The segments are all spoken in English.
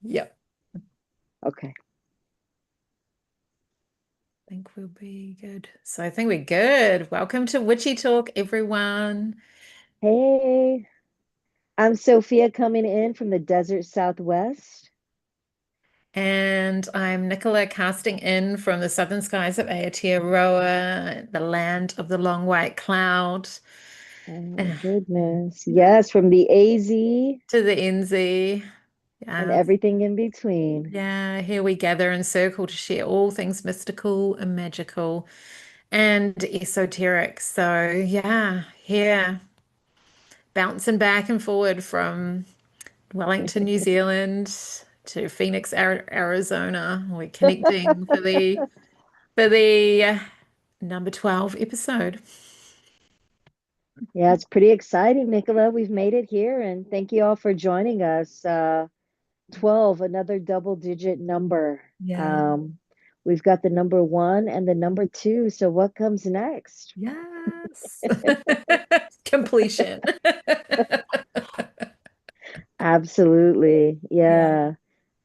Yep. Okay. I think we'll be good. So I think we're good. Welcome to Witchy Talk, everyone. Hey, I'm Sophia coming in from the desert Southwest. And I'm Nicola casting in from the southern skies of Aotearoa, the land of the long white cloud. Oh, And goodness. yeah, Yes, from the AZ to the NZ. and Yeah. everything in between. Yeah, here we gather in circle to share all things mystical and magical and esoteric. So yeah, here bouncing back and forward from Wellington, New Zealand to Phoenix, Arizona. We're connecting for the number 12 episode. Yeah, it's pretty exciting, Nicola. We've made it here, and thank you all for joining us. 12, another double digit number. Yeah. Um, we've got the number one and the number two. So what comes next? Yes. Completion. Absolutely. Yeah. Yeah.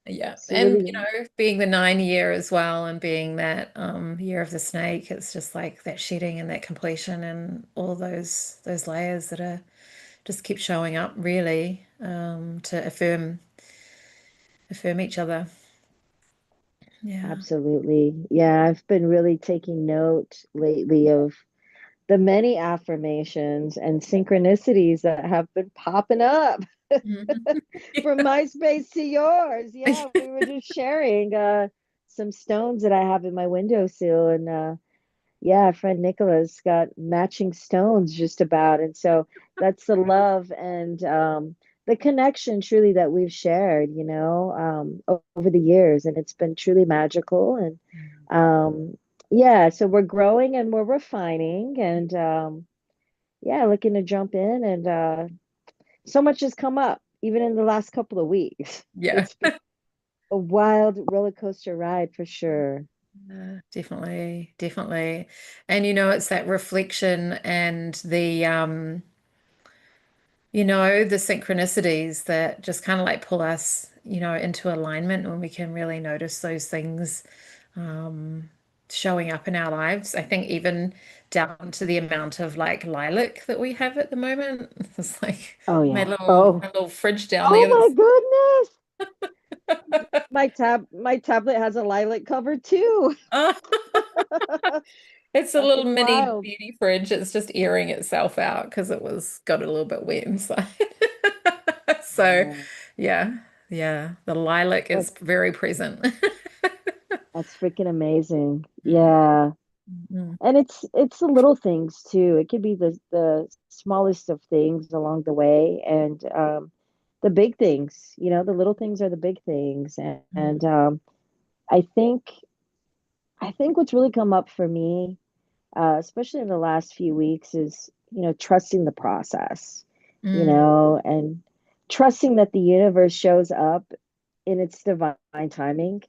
Yeah. So And really, being the 9 year as well and being that year of the snake, it's just like that shedding and that completion and all those layers that are just keep showing up really to affirm each other. Yeah. absolutely. Yeah, I've been really taking note lately of the many affirmations and synchronicities that have been popping up Mhm. from MySpace to yours. Yeah, we were just sharing some stones that I have in my windowsill, and yeah, friend Nicola's got matching stones just about. And so that's the love and the connection truly that we've shared, over the years. And it's been truly magical. And um, yeah, so we're growing and we're refining and yeah, looking to jump in. And so much has come up, even in the last couple of weeks. Yeah. It's been a wild roller coaster ride for sure. Definitely, definitely. And it's that reflection and the synchronicities that just kind of like pull us, into alignment when we can really notice those things um, showing up in our lives. I think even down to the amount of like lilac that we have at the moment. It's like Oh my yeah. little Oh, my little fridge down oh there my that's goodness. My tablet has a lilac cover too. oh, it's a little Fucking mini wild. beauty fridge. It's just airing itself out because it was got a little bit wet inside. So Yeah. yeah, yeah, the lilac is That's very present. that's freaking amazing. Mm, Yeah. mm, And it's the little things too. It could be the smallest of things along the way and the big things, the little things are the big things. And mm, I think I think what's really come up for me, especially in the last few weeks, is trusting the process, mm, and trusting that the universe shows up in its divine timing,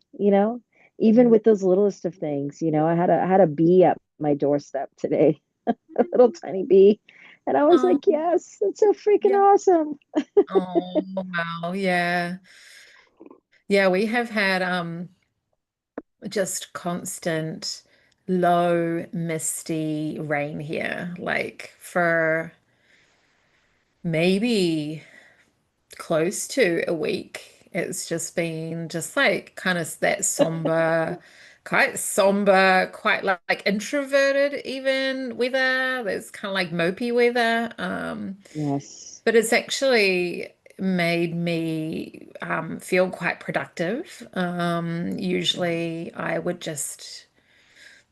even mm. with those littlest of things. I had a bee at my doorstep today, a little tiny bee, and I was Oh, like, yes, that's so freaking yeah. awesome. Oh, wow. Yeah. Yeah, we have had just constant low misty rain here, like for maybe close to a week. It's just been just like kind of that somber, quite like introverted even weather. There's kind of like mopey weather. Yes. But it's actually made me feel quite productive. Usually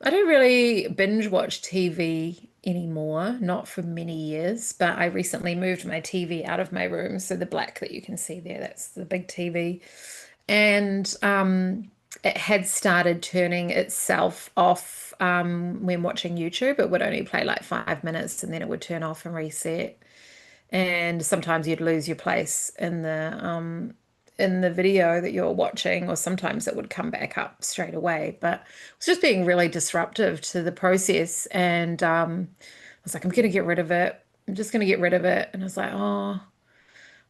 I don't really binge watch TV anymore, not for many years, but I recently moved my TV out of my room. So the black that you can see there, that's the big TV. And it had started turning itself off when watching YouTube. It would only play like 5 minutes and then it would turn off and reset. And sometimes you'd lose your place in the video that you're watching, or sometimes it would come back up straight away. But it was just being really disruptive to the process. And I was like, I'm gonna get rid of it. I'm just gonna get rid of it. And I was like, oh,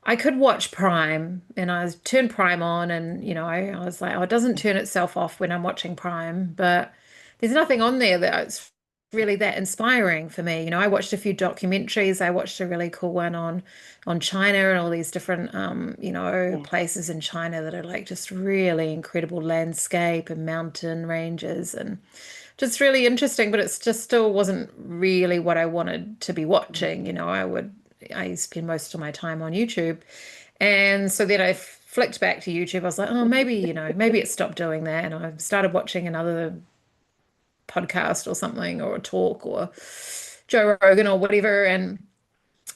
I could watch Prime and I turned Prime on and I was like, oh, it doesn't turn itself off when I'm watching Prime, but there's nothing on there that's really that inspiring for me. I watched a few documentaries. I watched a really cool one on China and all these different Yes. places in China that are like just really incredible landscape and mountain ranges and just really interesting, but it's just still wasn't really what I wanted to be watching. I spend most of my time on YouTube. And so then I flicked back to YouTube. I was like, oh, maybe it stopped doing that. And I started watching another podcast or something or a talk or Joe Rogan or whatever. And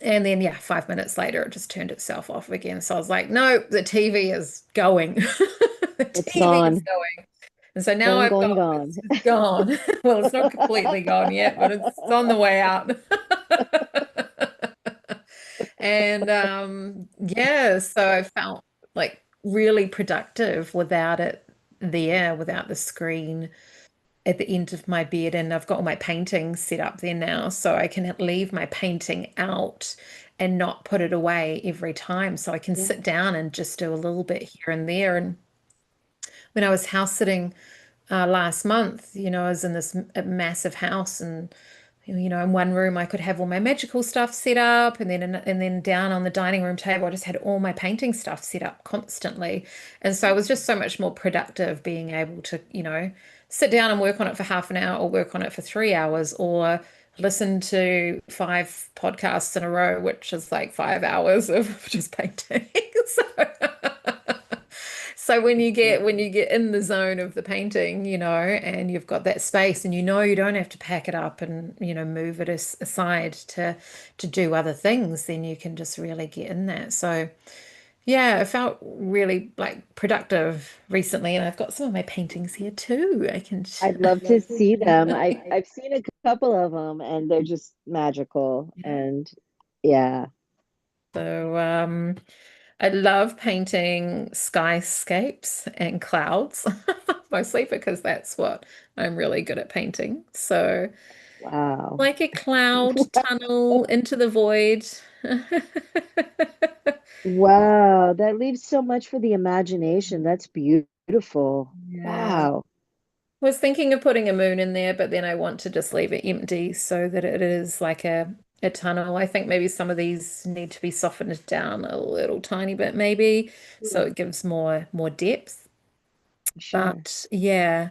then yeah, 5 minutes later it just turned itself off again. So I was like, no, the TV is going. The It's TV is gone. going. And so now Going, I've going, got gone. it's gone. Well, it's not completely gone yet, but it's on the way out. And yeah, so I felt like really productive without it there, without the screen at the end of my bed. And I've got all my paintings set up there now, so I can leave my painting out and not put it away every time. So I can Yeah. sit down and just do a little bit here and there. And when I was house sitting last month, I was in this massive house and in one room I could have all my magical stuff set up, and then down on the dining room table I just had all my painting stuff set up constantly. And so I was just so much more productive being able to, sit down and work on it for half an hour or work on it for 3 hours or listen to 5 podcasts in a row, which is like 5 hours of just painting. So so when you get in the zone of the painting, and you've got that space and you don't have to pack it up and move it aside to do other things, then you can just really get in that. So yeah, I felt really like productive recently, and I've got some of my paintings here too. I can I'd love to see them. I've seen a couple of them and they're just magical. yeah. And yeah, So I love painting skyscapes and clouds, mostly because that's what I'm really good at painting. So, wow. like a cloud tunnel into the void. Wow, that leaves so much for the imagination. That's beautiful. Yeah. Wow. I was thinking of putting a moon in there, but then I want to just leave it empty so that it is like a tunnel. I think maybe some of these need to be softened down a little tiny bit, maybe, so Yeah, it gives more depth. sure. But yeah.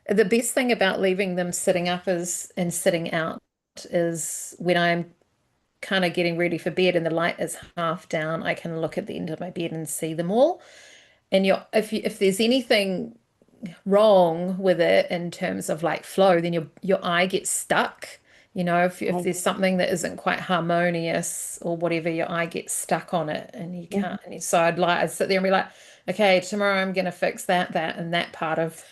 The best thing about leaving them sitting up is and sitting out is when I'm kind of getting ready for bed and the light is half down, I can look at the end of my bed and see them all. And if there's anything wrong with it in terms of like flow, then your eye gets stuck. If I, there's something that isn't quite harmonious or whatever, your eye gets stuck on it and you mhm. can't. And so I'd sit there and be like, okay, tomorrow I'm gonna fix that, and that part of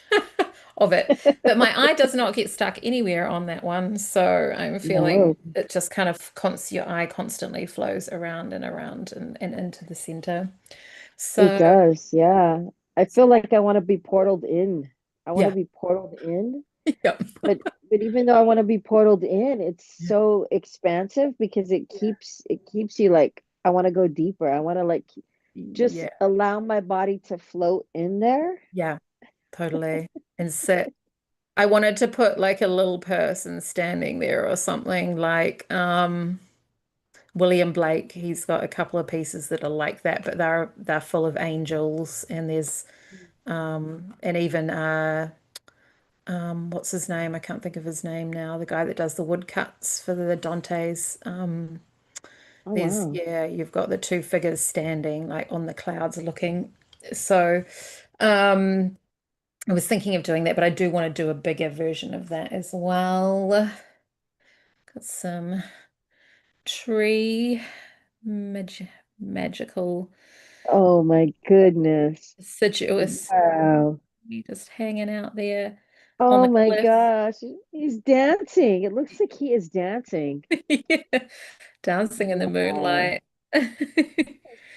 of it. But my eye does not get stuck anywhere on that one. So I'm feeling No, it just kind of your eye constantly flows around and into the center. it So does. Yeah. I feel like I want to be portaled in. I want to yeah. be portaled in, Yep. but even though I want to be portaled in, it's Yeah. so expansive because it keeps you like I want to go deeper. I want to like just Yeah. allow my body to float in there. Yeah. Totally. And sit. I wanted to put like a little person standing there or something like William Blake. He's got a couple of pieces that are like that, but they're full of angels and there's and even what's his name? I can't think of his name now. The guy that does the woodcuts for the Dantes. Oh There's wow. yeah, you've got the two figures standing like on the clouds looking. So um I was thinking of doing that, but I do want to do a bigger version of that as well. Got some tree magical Oh my goodness. deciduous Wow. just hanging out there on Oh the my cliff. gosh. He's dancing. It looks like he is dancing. Yeah, dancing in the Wow. moonlight.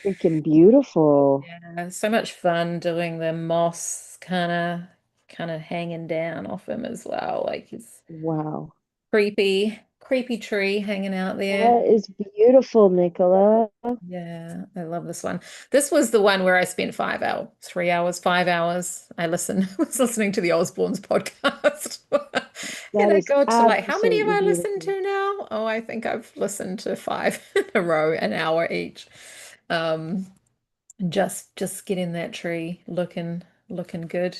Freaking beautiful. Yeah, so much fun doing the moss kind of hanging down off him as well. Like he's Wow. creepy. creepy tree hanging out there. That is beautiful, Nicola. Yeah, I love this one. This was the one where I spent 5 hours, 3 hours, 5 hours. I listened, was listening to the Osbournes podcast. And That I is got to like, how many have absolutely I listened beautiful. to now? Oh, I think I've listened to five in a row, an hour each. Um, just getting that tree looking good.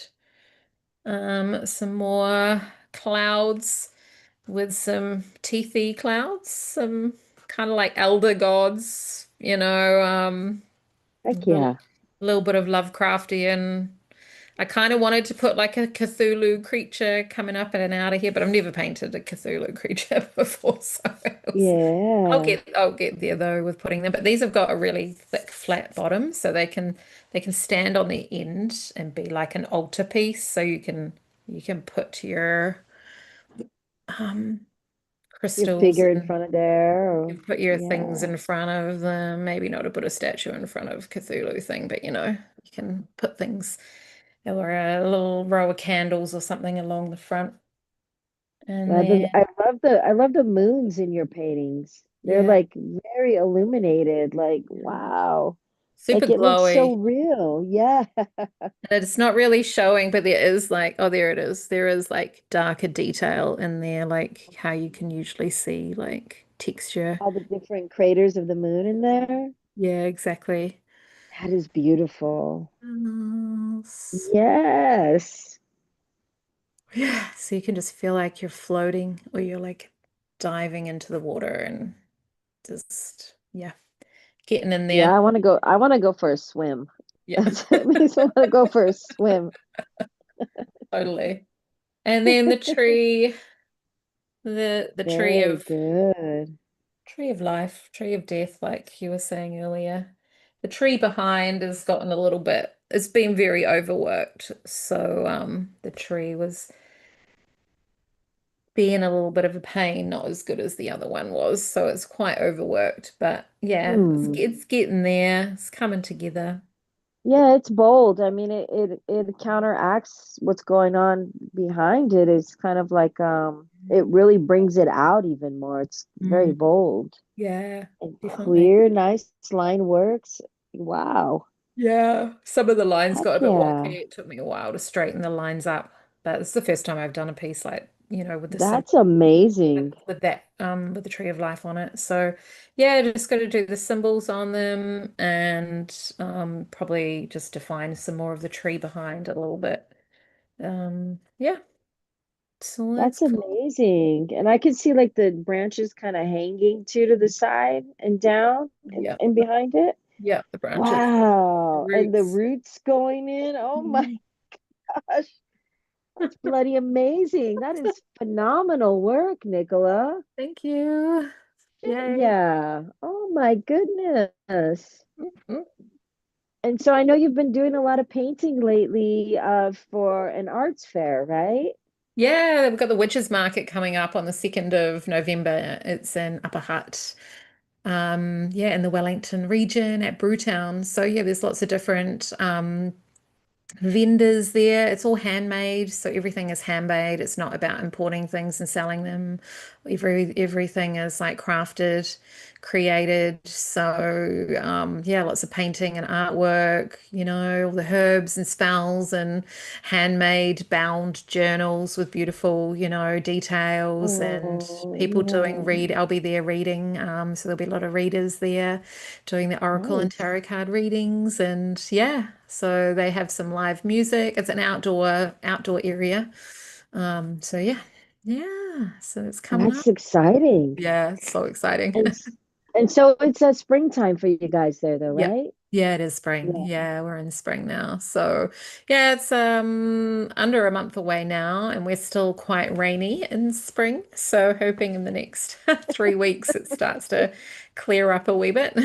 Some more clouds with some teethy clouds, some kind of like elder gods, Heck little yeah. little bit of Lovecraftian. I kind of wanted to put like a Cthulhu creature coming up in and out of here, but I've never painted a Cthulhu creature before, so Yeah. I'll get there though with putting them. But these have got a really thick flat bottom, so they can stand on the end and be like an altarpiece. So you can put your um Your crystals figure in and front of there. you Or, put your things yeah. in front of them. Maybe not to put a statue in front of Cthulhu thing, but you can put things or a little row of candles or something along the front. And then, I love the moons in your paintings. They're yeah, like very illuminated. Like, wow. super Like it looks so glowy. real. Yeah. And it's not really showing, but there is like, oh, there it is. There is like darker detail in there, like how you can usually see like texture. All the different craters of the moon in there. Yeah, exactly. That is beautiful. Yes. Yes. Yeah, so you can just feel like you're floating or you're like diving into the water and just, yeah, getting in Yeah, there. I want to go for a swim. Yeah, That's what makes me want to go for a swim. totally. And then the tree, the Very good. tree of life, tree of death, like you were saying earlier. The tree behind has gotten a little bit, it's been very overworked. So the tree was being a little bit of a pain, not as good as the other one was. So it's quite overworked, but yeah, Hmm. it's getting there. It's coming together. Yeah, it's bold. I mean, it counteracts what's going on behind it. It's kind of like it really brings it out even more. It's very Mm, bold yeah, and definitely. clear, nice line works. Wow. Yeah, some of the lines Heck got a bit yeah. wonky. It took me a while to straighten the lines up, but it's the first time I've done a piece like, with the symbol That's amazing. with that with the tree of life on it. So yeah, just got to do the symbols on them and probably just define some more of the tree behind it a little bit. Yeah, so that's That's cool. amazing. And I can see like the branches kind of hanging too to the side and down Yeah, and behind it. yeah, the branches, the Wow. And the roots. roots going in. Oh my Mhm. gosh. That's bloody amazing. That is phenomenal work, Nicola. Thank you. Shit, Yay. yeah. Oh my goodness. Mhm. And so I know you've been doing a lot of painting lately for an arts fair, right? Yeah, we've got the Witches Market coming up on the 2nd of November. It's in Upper Hutt. Yeah, in the Wellington region at Brewtown. So yeah, there's lots of different vendors there. It's all handmade, so everything is handmade. It's not about importing things and selling them. Everything is like crafted, created. So yeah, lots of painting and artwork, all the herbs and spells and handmade bound journals with beautiful, details and Oh, people doing yeah. read. I'll be there reading. So there'll be a lot of readers there doing the oracle and Nice. tarot card readings and yeah, so they have some live music. It's an outdoor area. So yeah. Yeah, so it's coming up. That's exciting. Yeah, it's so exciting. And and so it's a springtime for you guys there though, Yeah. right? Yeah, it is spring. Yeah. Yeah, we're in spring now. So, yeah, it's under a month away now and we're still quite rainy in spring. So, hoping in the next 3 weeks it starts to clear up a wee bit.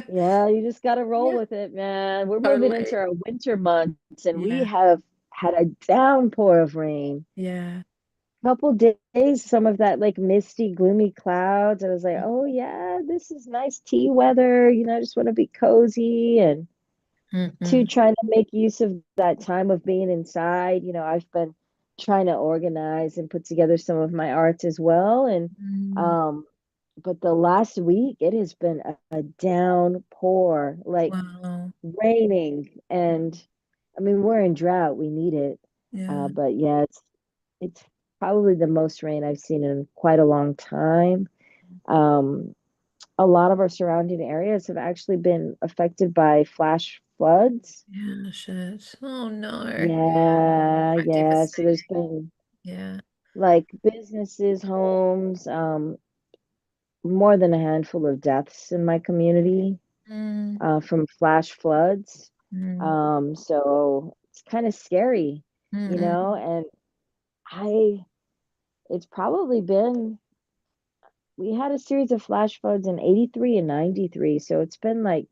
Yeah, you just got to roll Yeah, with it, man. We're moving into totally. our winter months and we Yeah. have had a downpour of rain. Yeah. Couple days, some of that like misty, gloomy clouds. I was like, oh yeah, this is nice tea weather. I just want to be cozy and Mm-hmm. to trying to make use of that time of being inside. I've been trying to organize and put together some of my arts as well. And Mm, um, but the last week it has been a downpour, like wow. raining, and I mean we're in drought, we need it. Yeah. But yeah, it's probably the most rain I've seen in quite a long time. Um, a lot of our surrounding areas have actually been affected by flash floods. Yeah, shit. Oh no. Yeah, Quite yeah. So there's devastating. been Yeah. like businesses, homes, more than a handful of deaths in my community Mm, from flash floods. mm, So it's kind of scary, mm, mm, and I, it's probably been, we had a series of flash floods in 83 and 93. So it's been like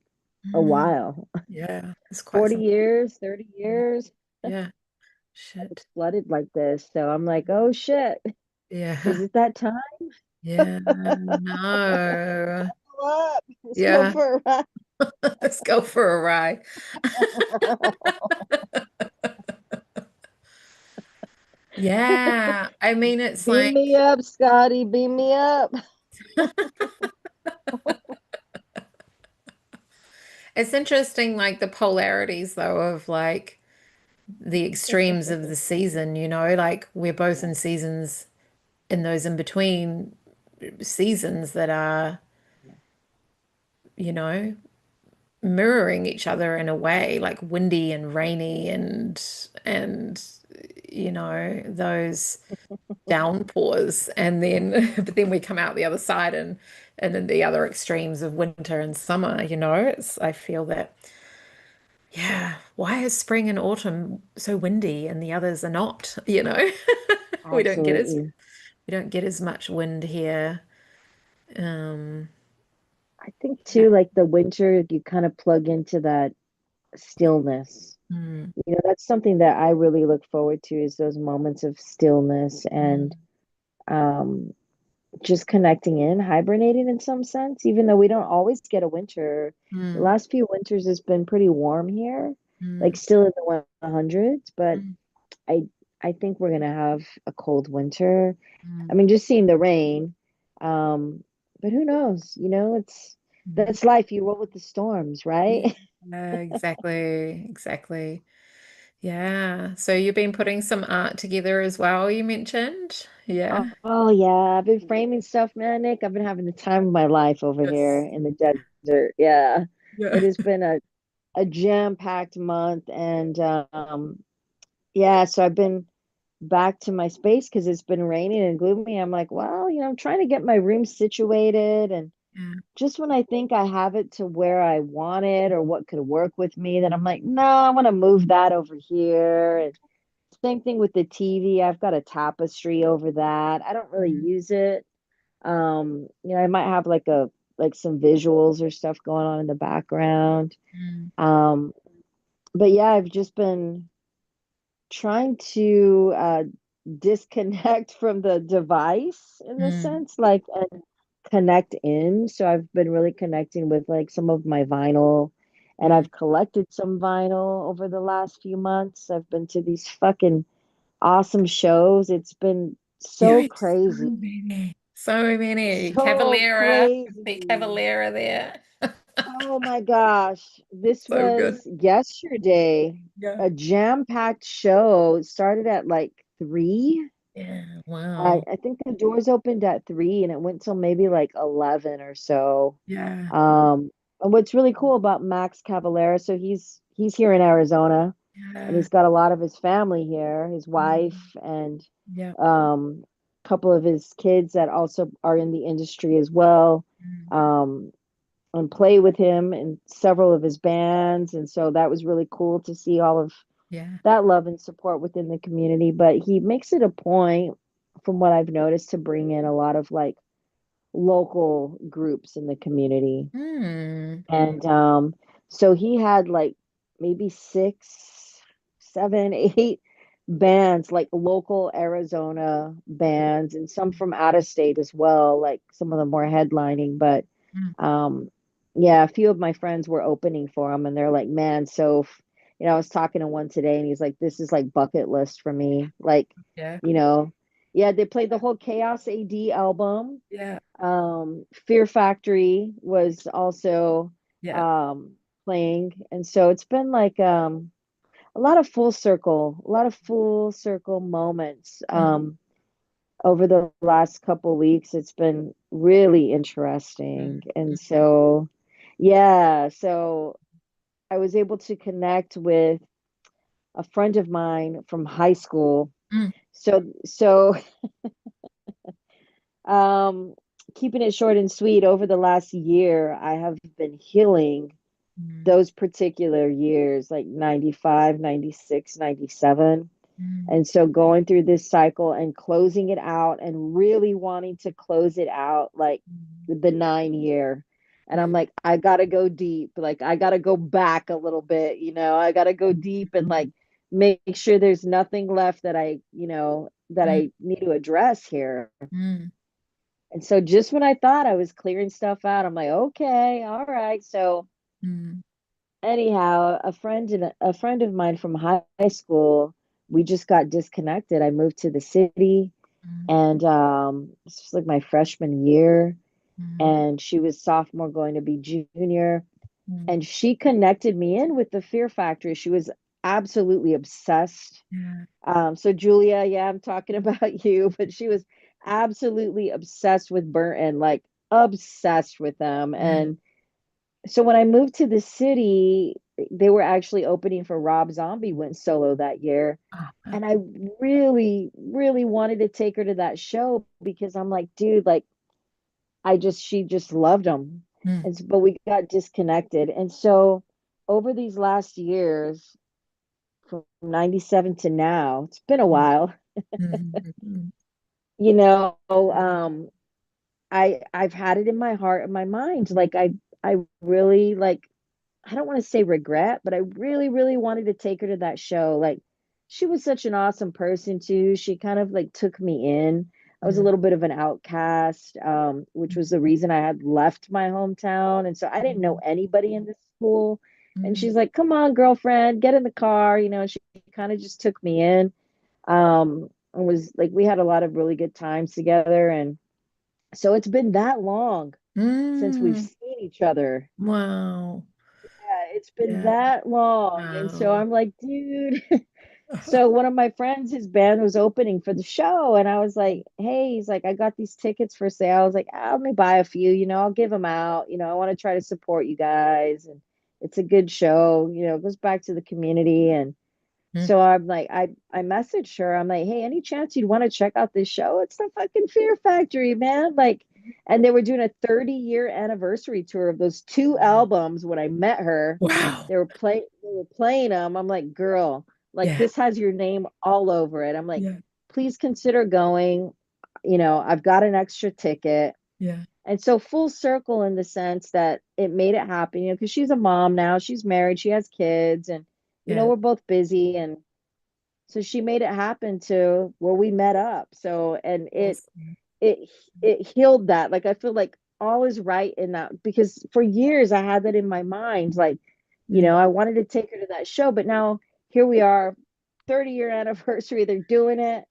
a mm. while, Yeah, it's quite 40 some. years, 30 Yeah. years. Yeah. It's Shit. flooded like this. So I'm like, oh shit, is Yeah. it that time? Yeah. No. Up. Let's go Yeah. for a ride. Let's go for a ride. Yeah. I mean, it's Beam me like, up, Scotty. Beam me up. it's interesting, like the polarities, though, of like the extremes of the season, like we're both in seasons, in those in between seasons that are, you know, mirroring each other in a way, like windy and rainy and those downpours, and then but then we come out the other side and then the other extremes of winter and summer, it's I feel that, yeah, why is spring and autumn so windy and the others are not, we don't get as Absolutely. we don't get as much wind here. um I think yeah. too, like the winter, you kind of plug into that stillness. Mm, That's something that I really look forward to is those moments of stillness and mm, um, just connecting in, hibernating in some sense, even though we don't always get a winter. The mm, last few winters has been pretty warm here, like mm, still in the 100s, but mm, I I think we're gonna have a cold winter. I mm, mean, just seeing the rain, um, but who knows? It's mm. that's life. You roll with the storms, Yeah, right? exactly, exactly. Yeah. So you've been putting some art together as well, you mentioned? Yeah. Oh yeah, I've been framing stuff, man, Nick. I've been having the time of my life over here Yes. in the desert. Yeah, Yeah. it has been a jam-packed month, and yeah, so I've been back to my space because it's been raining and gloomy. I'm like, well, I'm trying to get my room situated, and Yeah. just when I think I have it to where I want it or what could work with me, then I'm like, no, I want to move that over here. And same thing with the TV. I've got a tapestry over that. I don't really Mm, use it. I might have like some visuals or stuff going on in the background. mm, Um, but yeah, I've just been trying to disconnect from the device in the mm, sense, like, and connect in. So I've been really connecting with like some of my vinyl, and mm. I've collected some vinyl over the last few months. I've been to these fucking awesome shows. It's been so Yes, so crazy. many. So many. So Cavalera. See crazy. Cavalera there. Oh my gosh. This So good. was yesterday, Yeah. a jam-packed show. It started at like 3. Yeah. I, Wow. I think the doors opened at 3 and it went till maybe like 11 or so. Yeah. And what's really cool about Max Cavalera, so he's here in Arizona and Yeah. he's got a lot of his family here, his Mm, wife and yeah. a couple of his kids that also are in the industry as well. Mm, Um, and play with him in several of his bands. And so that was really cool to see all of yeah. that love and support within the community. But he makes it a point, from what I've noticed, to bring in a lot of like local groups in the community. Mm, And so he had like maybe 6, 7, 8 bands, like local Arizona bands, and some from out of state as well. Like some of them were headlining, but mm, um, yeah, a few of my friends were opening for him, and they're like, man, so I was talking to one today and he's like, this is like bucket list for me. Like, Yeah. you know, yeah, they played the whole Chaos AD album. Yeah. Fear Factory was also Yeah. um playing. And so it's been like a lot of full circle moments. Mm, Over the last couple weeks. It's been really mm, interesting. And mm, so, yeah, so I was able to connect with a friend of mine from high school. mm, So um, keeping it short and sweet, over the last year, I have been healing mm, those particular years, like 95, 96, 97. mm, And so going through this cycle and closing it out and really wanting to close it out like mm. the 9 year. And I'm Yeah. like, I gotta go deep. Like I gotta go back a little bit, I gotta go deep and like make sure there's nothing left that that Mm, I need to address here. mm, And so just when I thought I was clearing stuff out, I'm like, okay, all right. So mm, anyhow, a friend of mine from high school, we just got disconnected. I moved to the city, mm, and this was like my freshman year, mm, and she was sophomore going to be junior, mm. and she connected me in with the Fear Factory. She was absolutely obsessed. Yeah. So Julia, yeah, I'm talking about you, but she was absolutely obsessed with Burton, like obsessed with them. Mm. And so when I moved to the city, they were actually opening for Rob Zombie went solo that year. Oh, wow. And I really, really wanted to take her to that show because I'm like, dude, like she just loved him. Mm, But we got disconnected. And so over these last years, from 97 to now, it's been a mm, while, mm, mm, you know, mm, I've had it in my heart and my mind. Like I really like I don't want to say regret, but I really, really wanted to take her to that show. Like, she was such an awesome person too. She kind of like took me in. I was a mm, little bit of an outcast, which was the reason I had left my hometown. And so I didn't know mm, anybody in this school. And mm, she's like, come on, girlfriend, get in the car. And she kind of just took me in. And was like, we had a lot of really good times together. And so it's been that long since we've mm. seen each other. Wow. Yeah, it's been Yeah. that long. And so Wow. I'm like, dude. So one of my friends, his band was opening for the show. And I was like, hey, he's like, I got these tickets for sale. I was like, let me buy a few, I'll give them out. I want to try to support you guys. And it's a good show, it goes back to the community. And Mm, so I'm like, I messaged her. I'm like, hey, any chance you'd want to check out this show? It's the fucking Fear Factory, man. Like, and they were doing a 30-year anniversary tour of those two albums. When I met her, wow. they were playing them. I'm like, girl, like Yeah. this has your name all over it. I'm like, Yeah. please consider going. I've got an extra ticket. Yeah. And so full circle in the sense that it made it happen, because she's a mom now, she's married, she has kids, and Yeah. we're both busy. And so she made it happen to where we met up. So, and Awesome. it it healed that. Like I feel like all is right in that, because for years I had that in my mind. Like, Mm, I wanted to take her to that show, but now here we are, 30-year anniversary, they're doing it.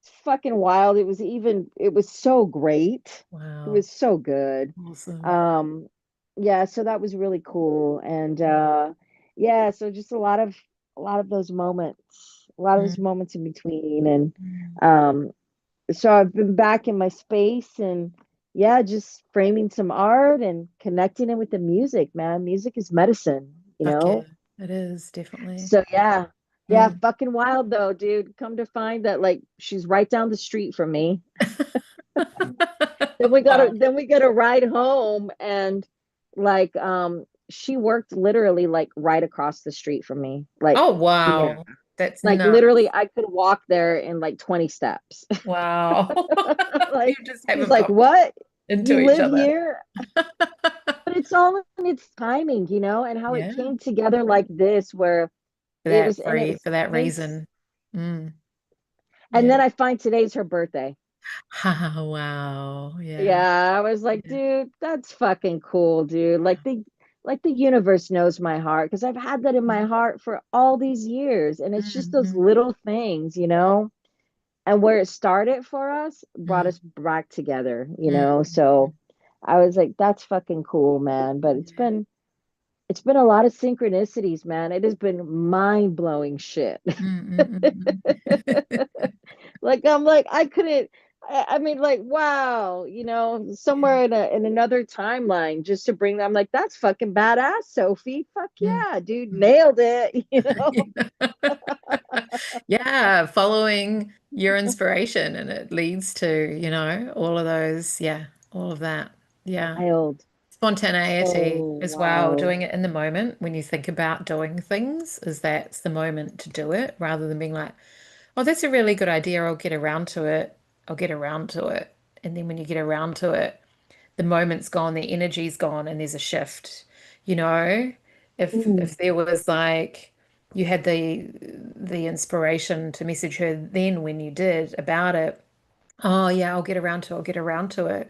It's fucking wild. It was so great. It wow. was so good. Awesome. Um, yeah, so that was really cool. And yeah, so just a lot of those moments, a lot of those Mm, moments in between. And mm. um, so I've been back in my space and yeah, just framing some art and connecting it with the music, man. Music is medicine, you Fuck yeah. know? It is definitely. So yeah. Yeah, Mm. fucking wild though, dude. Come to find that like she's right down the street from me. Wow. Then we got to ride home and like she worked literally like right across the street from me. Like, Oh, yeah. wow. That's Like nuts. literally I could walk there in like 20 steps. Wow. You Like just she's haven't like, bumped "What? into You each live other. here?" But it's all in its timing, and how it Yeah. came together like this where it was and it was For that today's reason. Mm. and Yeah. then I find today's her birthday. Wow. Yeah. Yeah, I was like, Yeah. dude, that's fucking cool, dude. Like Wow. like the universe knows my heart because I've had that in my heart for all these years. And it's just those Mm, little things, and where it started for us brought mm, us back together, mm, So I was like, that's fucking cool, man. But it's been a lot of synchronicities, man. It has been mind-blowing shit. mm, mm, mm. Like I'm like I couldn't I mean like wow, somewhere in another timeline just to bring I'm like that's fucking badass, Sophie. Fuck Mm, yeah, dude, mm. nailed it. Yeah, following your inspiration and it leads to, all of those, yeah, all of that. Yeah. Wild. Spontaneity So as well, wild. doing it in the moment when you think about doing things, is that's the moment to do it rather than being like, oh, that's a really good idea. I'll get around to it. I'll get around to it. And then when you get around to it, the moment's gone, the energy's gone, and there's a shift. You know, Mm, if there was like you had the inspiration to message her then when you did about it, oh yeah, I'll get around to it, I'll get around to it.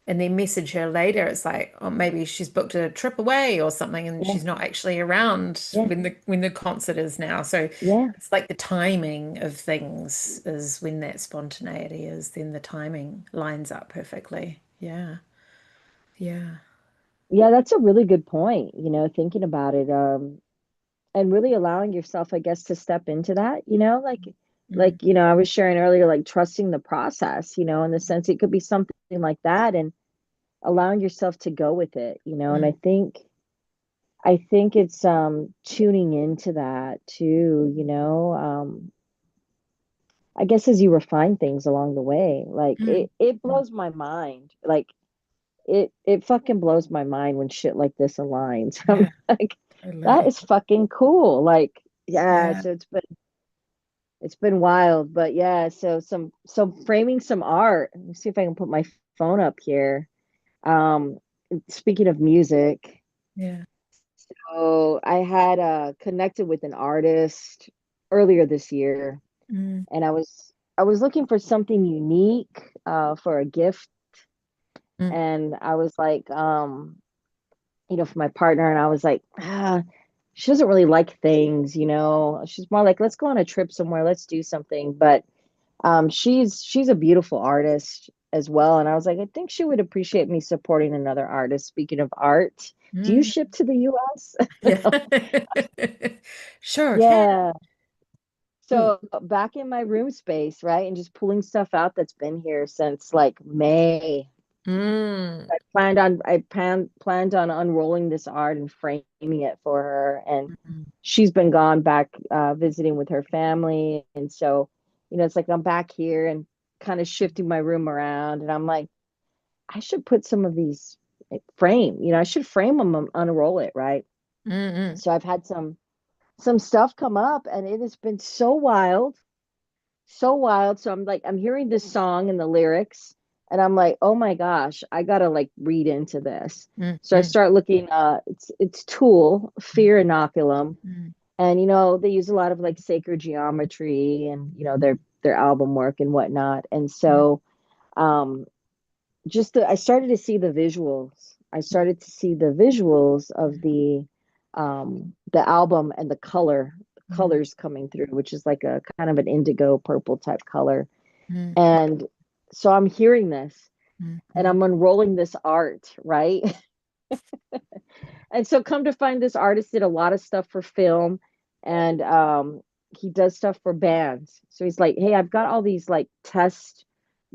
And then message her later, it's like, oh, maybe she's booked a trip away or something and yeah, she's not actually around yeah, when the concert is now. So yeah. it's like the timing of things is when that spontaneity is, then the timing lines up perfectly. Yeah. Yeah. Yeah, that's a really good point, thinking about it. And really allowing yourself, I guess, to step into that, Mm, I was sharing earlier, like trusting the process, in the sense it could be something like that and allowing yourself to go with it, and I mm, think I think it's tuning into that too, I guess as you refine things along the way, like mm, it mm. blows my mind. Like it fucking blows my mind when shit like this aligns. I'm Yeah, like, that totally. is fucking cool. Like, yeah, Yeah. so it's been wild, but yeah, so some framing some art. Let me see if I can put my phone up here. Um, Speaking of music, Yeah. so I had connected with an artist earlier this year, Mm, and I was looking for something unique for a gift, mm, and I was like, for my partner, and I was like, she doesn't really like things, She's more like, let's go on a trip somewhere, let's do something. But she's a beautiful artist as well. And I was like, I think she would appreciate me supporting another artist. Speaking of art, do you mm. ship to the US? Yeah. Sure can. Yeah. Ooh. So back in my room space, right? And just pulling stuff out that's been here since like May. Mm, I planned on unrolling this art and framing it for her. And mm, she's been gone back visiting with her family. And so, it's like I'm back here and kind of shifting my room around. And I'm like, I should put some of these I should frame them and unroll it, right? mm, mm, So I've had some stuff come up and it has been so wild, so wild. So I'm like, I'm hearing this song and the lyrics, and I'm like, oh my gosh, I gotta like read into this. mm, So I mm, start looking, it's Tool, mm, Fear Inoculum. mm, And they use a lot of like sacred geometry and their album work and whatnot. And mm, so I started to see the visuals. I started to see the visuals of the album and the mm, colors coming through, which is like a kind of an indigo purple type color. mm, And so I'm hearing this mm, and mm, I'm unrolling this art, right? And so come to find this artist did a lot of stuff for film and he does stuff for bands. So he's like, hey, I've got all these like test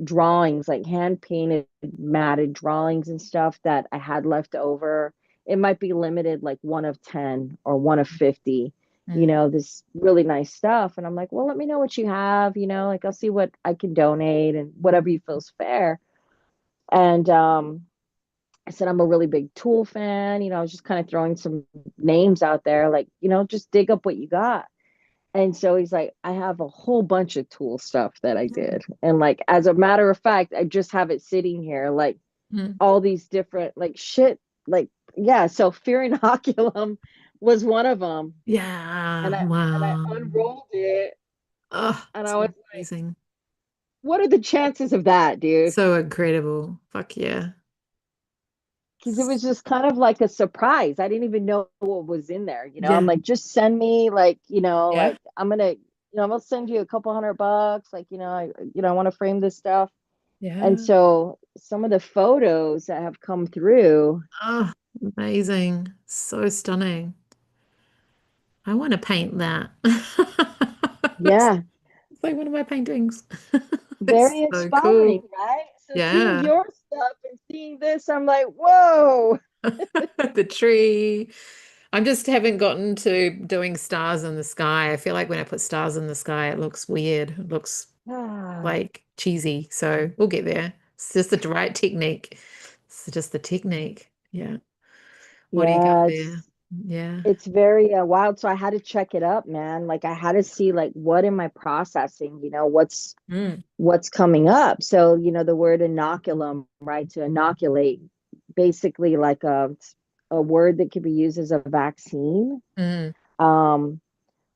drawings, like hand painted, matted drawings and stuff that I had left over. It might be limited, like one of 10 or one of 50, mm, this really nice stuff. And I'm like, well, let me know what you have, like I'll see what I can donate and whatever you feels fair. And I said, I'm a really big Tool fan. I was just kind of throwing some names out there, like, just dig up what you got. And so he's like, I have a whole bunch of Tool stuff that I did. And like, as a matter of fact, I just have it sitting here, like mm. all these different, like shit, like, yeah. So Fear Inoculum was one of them. Yeah. And I Wow. unrolled it Oh, and I so was, amazing. what are the chances of that, dude? So incredible. Fuck yeah. because it was just kind of like a surprise. I didn't even know what was in there. I'm Yeah. like, just send me like, Yeah. like I'm gonna send you a couple $100. Like, I want to frame this stuff. And Yeah. so some of the photos that have come through, Oh, amazing. So stunning. I want to paint that. It's yeah, like one of my paintings. It's very so inspiring, cool. right? So seeing Yeah. your stuff and seeing this, I'm like, whoa. The tree. I just haven't gotten to doing stars in the sky. I feel like when I put stars in the sky, it looks weird. It looks Ah, like cheesy. So we'll get there. It's just the right technique. It's just the technique. Yeah. What do you got yeah, there? Yeah. it's very wild. So I had to check it up, man. Like I had to see like what am I processing? Mm, What's coming up. So, the word inoculum, right? To inoculate, basically like a word that could be used as a vaccine. mm, Um,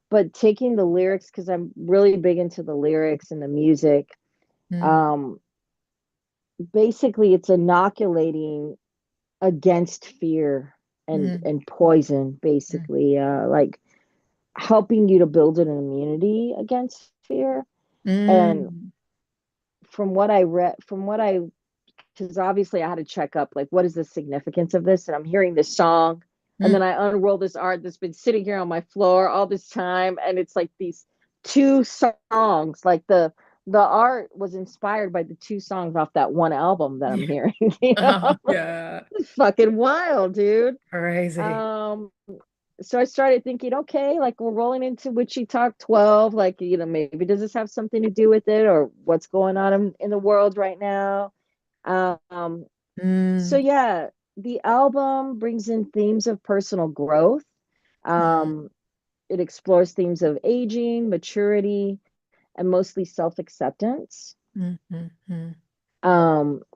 but taking the lyrics, because I'm really big into the lyrics and the music, mm, um, basically it's inoculating against fear and mm, and poison, mm, basically, like helping you to build an immunity against fear. And mm, from what I because obviously I had to check up like what is the significance of this, and I'm hearing this song, and then mm. I unroll this art that's been sitting here on my floor all this time, and it's like these two songs. Like the art was inspired by the two songs off that one album that I'm Yeah. hearing. Oh, yeah. It's fucking wild, dude. Crazy. um so I started thinking, okay, like we're rolling into Witchy Talk 12, like, maybe does this have something to do with it, or what's going on in the world right now? um so Mm, yeah, the album brings in themes of personal growth. mm, um it explores themes of aging, maturity, and mostly self-acceptance. mm, mm, mm,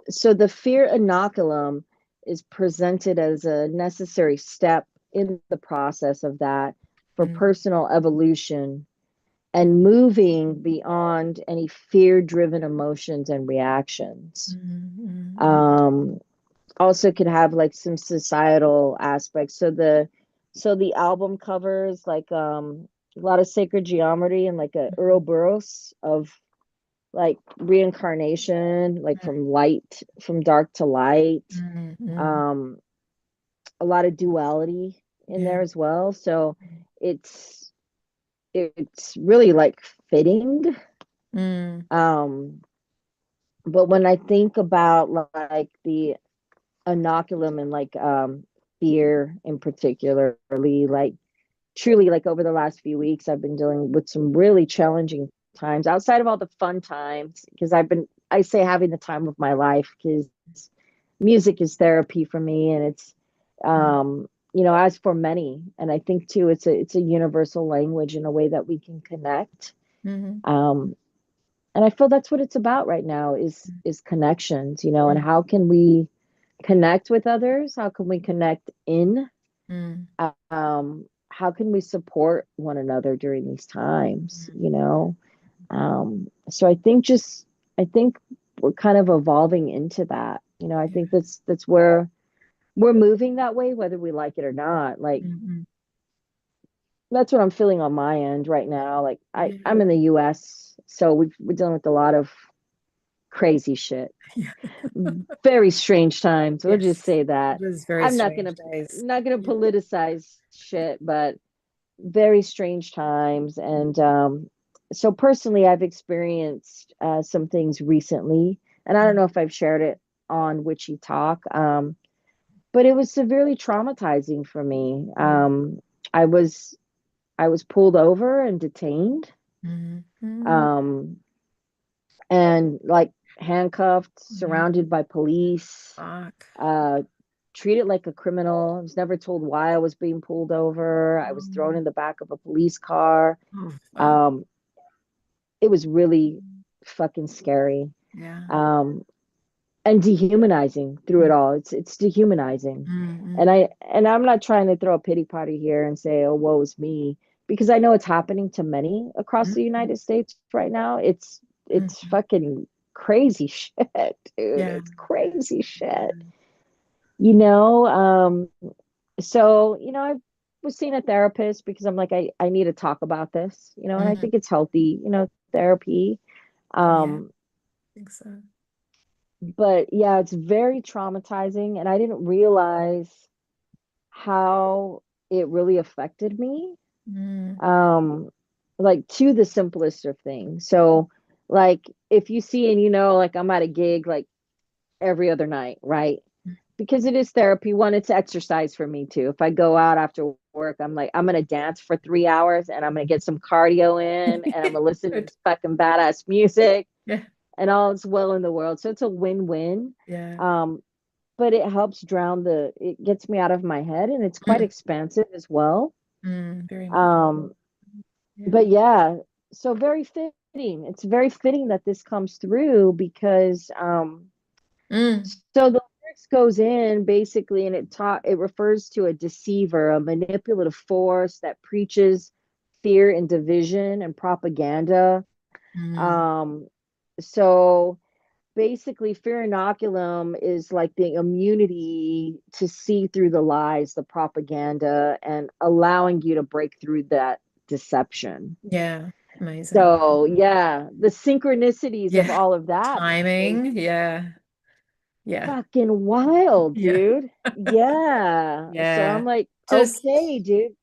So the fear inoculum is presented as a necessary step in the process of that for mm, personal evolution and moving beyond any fear-driven emotions and reactions. mm, mm, Um, Also could have like some societal aspects. So the album covers like a lot of sacred geometry and like a Ouroboros of like reincarnation, like from dark to light. mm, mm. Um, a lot of duality in Yeah. there as well. So it's it's really like fitting. Mm, Um, but when I think about like the inoculum and like fear in particularly, like truly like over the last few weeks I've been dealing with some really challenging times outside of all the fun times, because I say having the time of my life, because music is therapy for me, and it's mm, as for many, and I think too it's a universal language in a way that we can connect. mm, um and I feel that's what it's about right now is connections, and mm, how can we connect with others, how can we connect in mm, how can we support one another during these times, so I think we're kind of evolving into that. I yeah. think that's where we're moving that way, whether we like it or not. Like Mm, mm. that's what I'm feeling on my end right now. Like I'm Yeah. in the US, so we're dealing with a lot of crazy shit. Yeah. Very strange times. We'll just Yes. say It that. is very I'm strange days. not gonna Yeah. politicize shit, but very strange times. And so personally, I've experienced some things recently, and I don't Mm, know if I've shared it on Witchy Talk, but it was severely traumatizing for me. mm, I was I was pulled over and detained, mm, mm. um, and like handcuffed, Yeah. surrounded by police, Fuck. uh, treated like a criminal. I was never told why I was being pulled over. I was thrown Um, in the back of a police car. oh, fuck. Um, it was really fucking scary, Yeah. um, and dehumanizing through it Mm, all. It's dehumanizing, mm, and mm, I'm not trying to throw a pity party here and say, oh, woe is me, because I know it's happening to many across the mm, United States right now. mm, It's fucking crazy shit, dude. yeah. It's crazy shit. You know, so, I was seeing a therapist because I'm like, I need to talk about this, and I Mm, think it's healthy, therapy. yeah, I Um, think so. but yeah, it's very traumatizing, and I didn't realize how it really affected me. Mm, Um, like to the simplest of things. So, like if you see and like I'm at a gig like every other night, right? Because it is therapy. One, it's exercise for me too. If I go out after work, I'm like, I'm gonna dance for 3 hours and I'm gonna get some cardio in and I'm gonna listen to good. fucking badass music Yeah, and all is well in the world. So it's a win-win. yeah. Um, but it helps it gets me out of my head and it's quite Mm, expansive as well. very much. Um, Yeah. but yeah, so very fitting. It's very fitting that this comes through because Mm, so the lyrics goes in basically, and it refers to a deceiver, a manipulative force that preaches fear and division and propaganda. mm, Um, so basically, fear inoculum is like the immunity to see through the lies, the propaganda, and allowing you to break through that deception. yeah. Amazing. So yeah, the synchronicities of Yeah. all of that is Timing. Yeah. Yeah. fucking wild, Yeah. dude. Yeah. So I'm Yeah. like, okay, Just dude.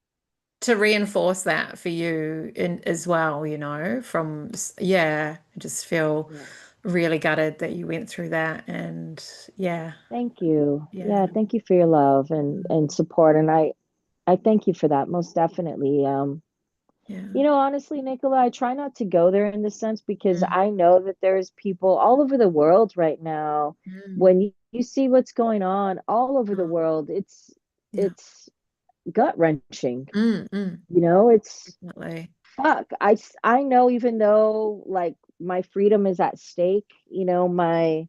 to reinforce that for you in as well, yeah, I just feel Yeah. really gutted that you went through that and yeah, Thank you. yeah. Yeah, thank you for your love and support. And I thank you for that, most definitely. Yeah. Honestly, Nicola, I try not to go there in the sense because Mm, I know that there's people all over the world right now. mm, When you see what's going on all over the mm, world, yeah. it's gut wrenching. Mm, It's definitely. fuck. I know even though like my freedom is at stake, my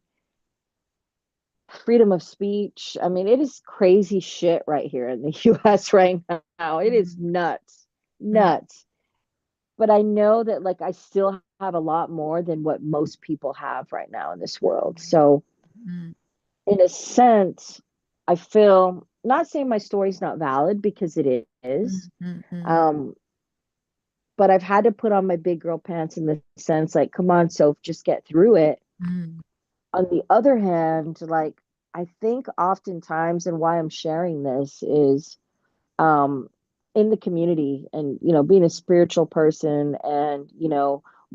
freedom of speech. I mean, it is crazy shit right here in the US right now. It is Mm, nuts. mm, Nuts. But I know that like I still have a lot more than what most people have right now in this world. So, mm, in a sense, I feel not saying my story's not valid because it mm, is. mm, mm, Um, but I've had to put on my big girl pants in the sense like, come on, Soph, just get through it. mm, On the other hand, like I think oftentimes, and why I'm sharing this is um in the community and being a spiritual person and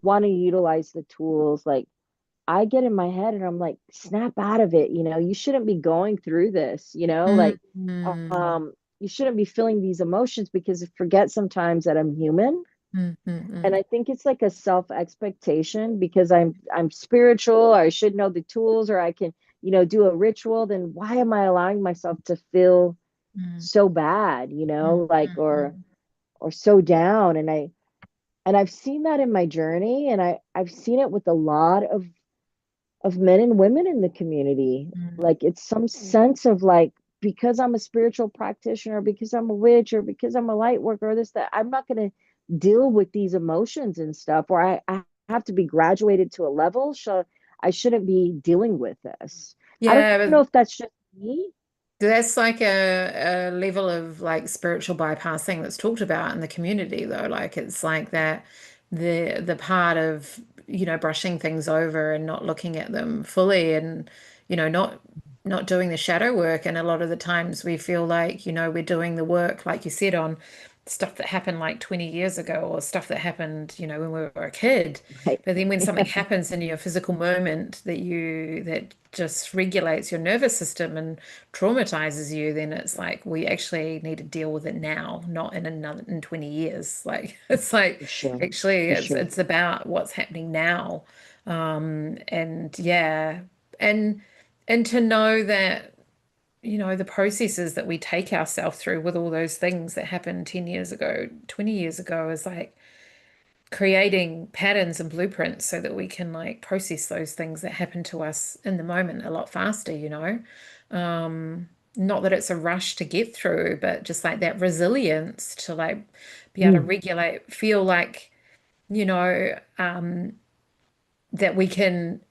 want to utilize the tools, like I get in my head and I'm like, snap out of it, you shouldn't be going through this, mm, like mm, you shouldn't be feeling these emotions because I forget sometimes that I'm human. mm, And mm, I think it's like a self expectation because I'm spiritual, or I should know the tools, or I can do a ritual. Then why am I allowing myself to feel mm, so bad, mm, like mm, or so down? And I've seen that in my journey, and I've seen it with a lot of men and women in the community. mm, Like it's some sense of like, because I'm a spiritual practitioner, because I'm a witch, or because I'm a light worker, or this, that, I'm not going to deal with these emotions and stuff, or I have to be graduated to a level. So I shouldn't be dealing with this. I don't yeah, know but if that's just me. that's like a level of like spiritual bypassing that's talked about in the community though. Like it's like that the part of, brushing things over and not looking at them fully and, not doing the shadow work. And a lot of the times we feel like, we're doing the work, like you said, on stuff that happened like 20 years ago or stuff that happened, when we were a kid. Right. But then when something happens in your physical moment that just regulates your nervous system and traumatizes you, then it's like we actually need to deal with it now, not in 20 years. Like it's like For sure. actually For it's sure. it's about what's happening now. And yeah, and and to know that, the processes that we take ourselves through with all those things that happened 10 years ago, 20 years ago is like creating patterns and blueprints so that we can like process those things that happen to us in the moment a lot faster. Not that it's a rush to get through, but just like that resilience to like be able to Mm. regulate, feel like, that we can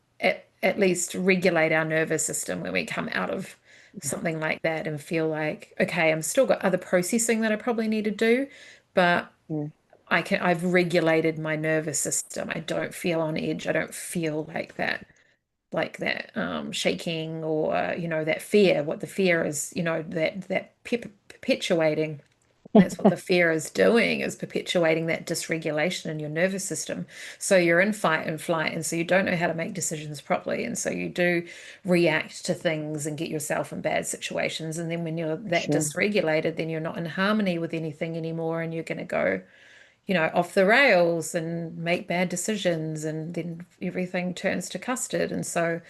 at least regulate our nervous system when we come out of something like that and feel like, okay, I'm still got other processing that I probably need to do, but Yeah. I've regulated my nervous system. I don't feel on edge. I don't feel like that shaking or that fear. What the fear is, that perpetuating. That's what the fear is doing, is perpetuating that dysregulation in your nervous system. So you're in fight and flight, and so you don't know how to make decisions properly. And so you do react to things and get yourself in bad situations. And then when you're For that sure. dysregulated, then you're not in harmony with anything anymore, and you're going to go off the rails and make bad decisions, and then everything turns to custard. And so,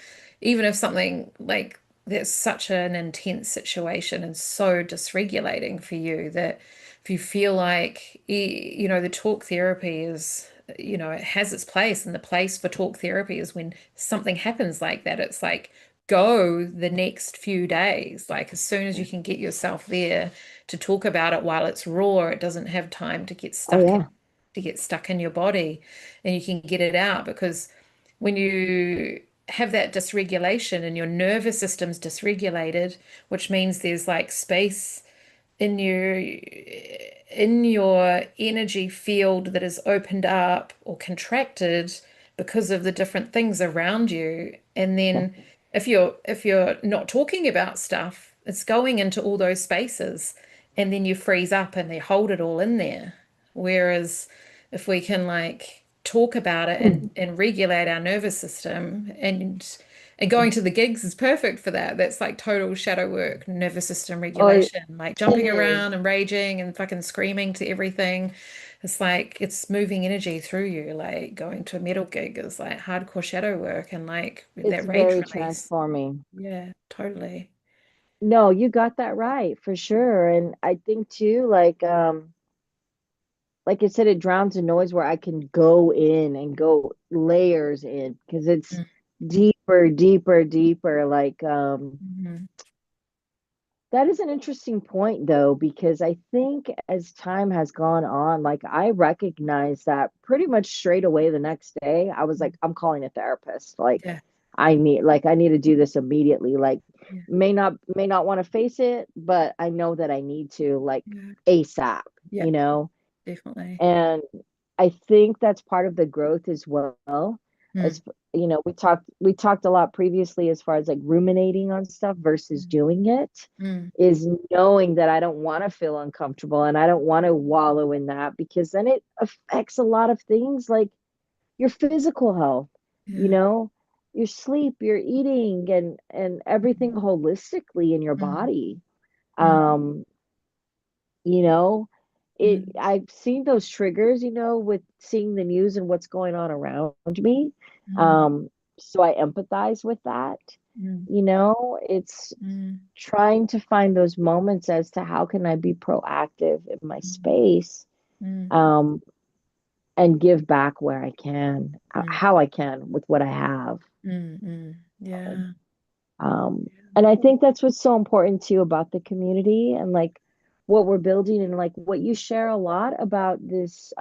even if something like that's such an intense situation and so dysregulating for you that if you feel like, the talk therapy is, it has its place, and the place for talk therapy is when something happens like that. It's like, go the next few days, like as soon as you can get yourself there to talk about it while it's raw. It doesn't have time to get Oh stuck yeah. in your body, and you can get it out. Because when you have that dysregulation and your nervous system's dysregulated, which means there's like space in your energy field that is opened up or contracted because of the different things around you. And Yeah. then if you're not talking about stuff, it's going into all those spaces, and then you freeze up and they hold it all in there. Whereas if we can like talk about it and regulate our nervous system, and going to the gigs is perfect for that. That's like total shadow work, nervous system Oh, it regulation, like jumping is. around and raging and fucking screaming to everything. It's like it's moving energy through you. Like going to a metal gig is like hardcore shadow work and like It's that rage very release. transforming. Yeah, totally. No, you got that right for sure. And I think too, like I said, it drowns the noise where I can go in and go layers in because it's deeper, deeper, deeper. Mm-hmm. That is an interesting point though, because I think as time has gone on, like I recognize that pretty much straight away the next day, I was like, I'm calling a therapist. Yeah, I need to do this immediately. Like yeah, may not want to face it, but I know that I need to like yeah, ASAP, yeah, you know? definitely. And I think that's part of the growth as well. Mm, As we talked a lot previously as far as like ruminating on stuff versus mm, doing it, mm, is knowing that I don't want to feel uncomfortable and I don't want to wallow in that because then it affects a lot of things like your physical health, you yeah. know, your sleep, your eating and everything holistically in your Mm, body. mm, Um, you know, it mm, I've seen those triggers, with seeing the news and what's going on around me. mm, Um, so I empathize with that. mm, It's mm, trying to find those moments as to how can I be proactive in my mm, space, mm, um, and give back where I can, mm, how I can with what I have. yeah. And I think that's what's so important too about the community and like what we're building and like what you share a lot about this,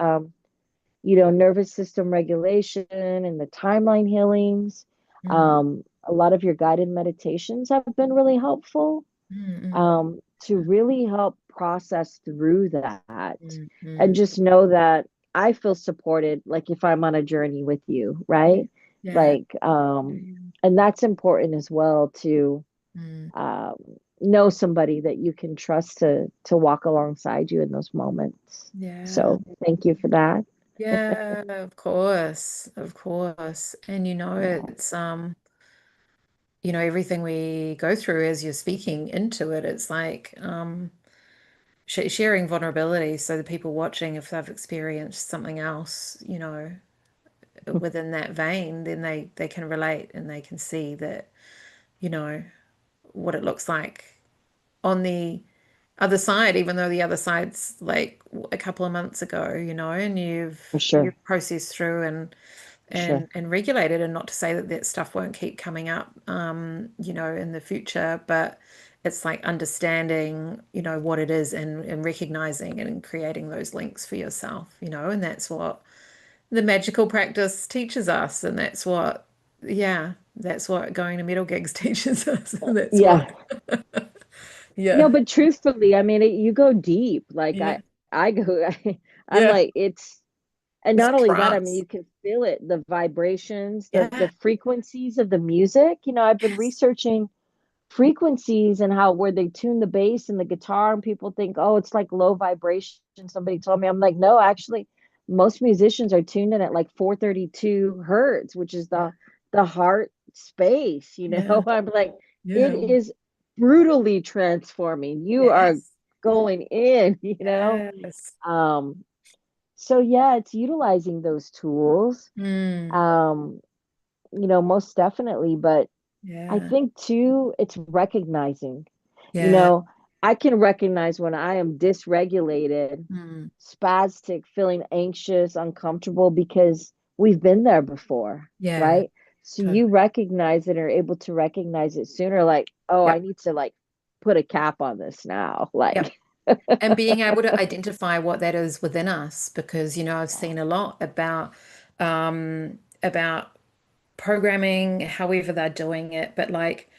nervous system regulation and the timeline healings. Mm, A lot of your guided meditations have been really helpful, mm, mm, to really help process through that mm, and mm. just know that I feel supported, like if I'm on a journey with you, Yeah, right? yeah, Like, yeah, and that's important as well to mm, um, know somebody that you can trust to walk alongside you in those moments. yeah, So thank you for that. yeah, of course, of course. And Yeah, everything we go through as you're speaking into it, it's like sharing vulnerability so the people watching, if they've experienced something else, within that vein, then they can relate and they can see that, you know, what it looks like on the other side, even though the other side's like a couple of months ago, and for you've sure. processed through For sure. and regulated. And not to say that that stuff won't keep coming up, in the future, but it's like understanding, what it is, and recognizing and creating those links for yourself, and that's what the magical practice teaches us. And that's what, yeah, That's what going to metal gigs teaches us. That's Yeah. what, No, yeah, but truthfully, I mean, you go deep. Like yeah, I go, I'm yeah. like, and It's not only that, I mean, trance. you can feel it, the vibrations, the Yeah, frequencies of the music. I've been yes, researching frequencies and how where they tune the bass and the guitar, and people think, oh, it's like low vibration. Somebody told me, I'm like, no, actually, most musicians are tuned in at like 432 hertz, which is yeah, the heart space. yeah, I'm like, it yeah. is brutally transforming. You are Yes, going in, yes. um so yeah, it's utilizing those tools, Mm, um most definitely. But I yeah, think too, it's recognizing, you yeah, know, I can recognize when I am dysregulated, mm, spastic, feeling anxious, uncomfortable, because we've been there before, yeah, right? So totally. you recognize it or able to recognize it sooner, like, oh, I Yep, need to like put a cap on this now. yep. Like, And being able to identify what that is within us, because I've seen a lot about programming, however they're doing it, but like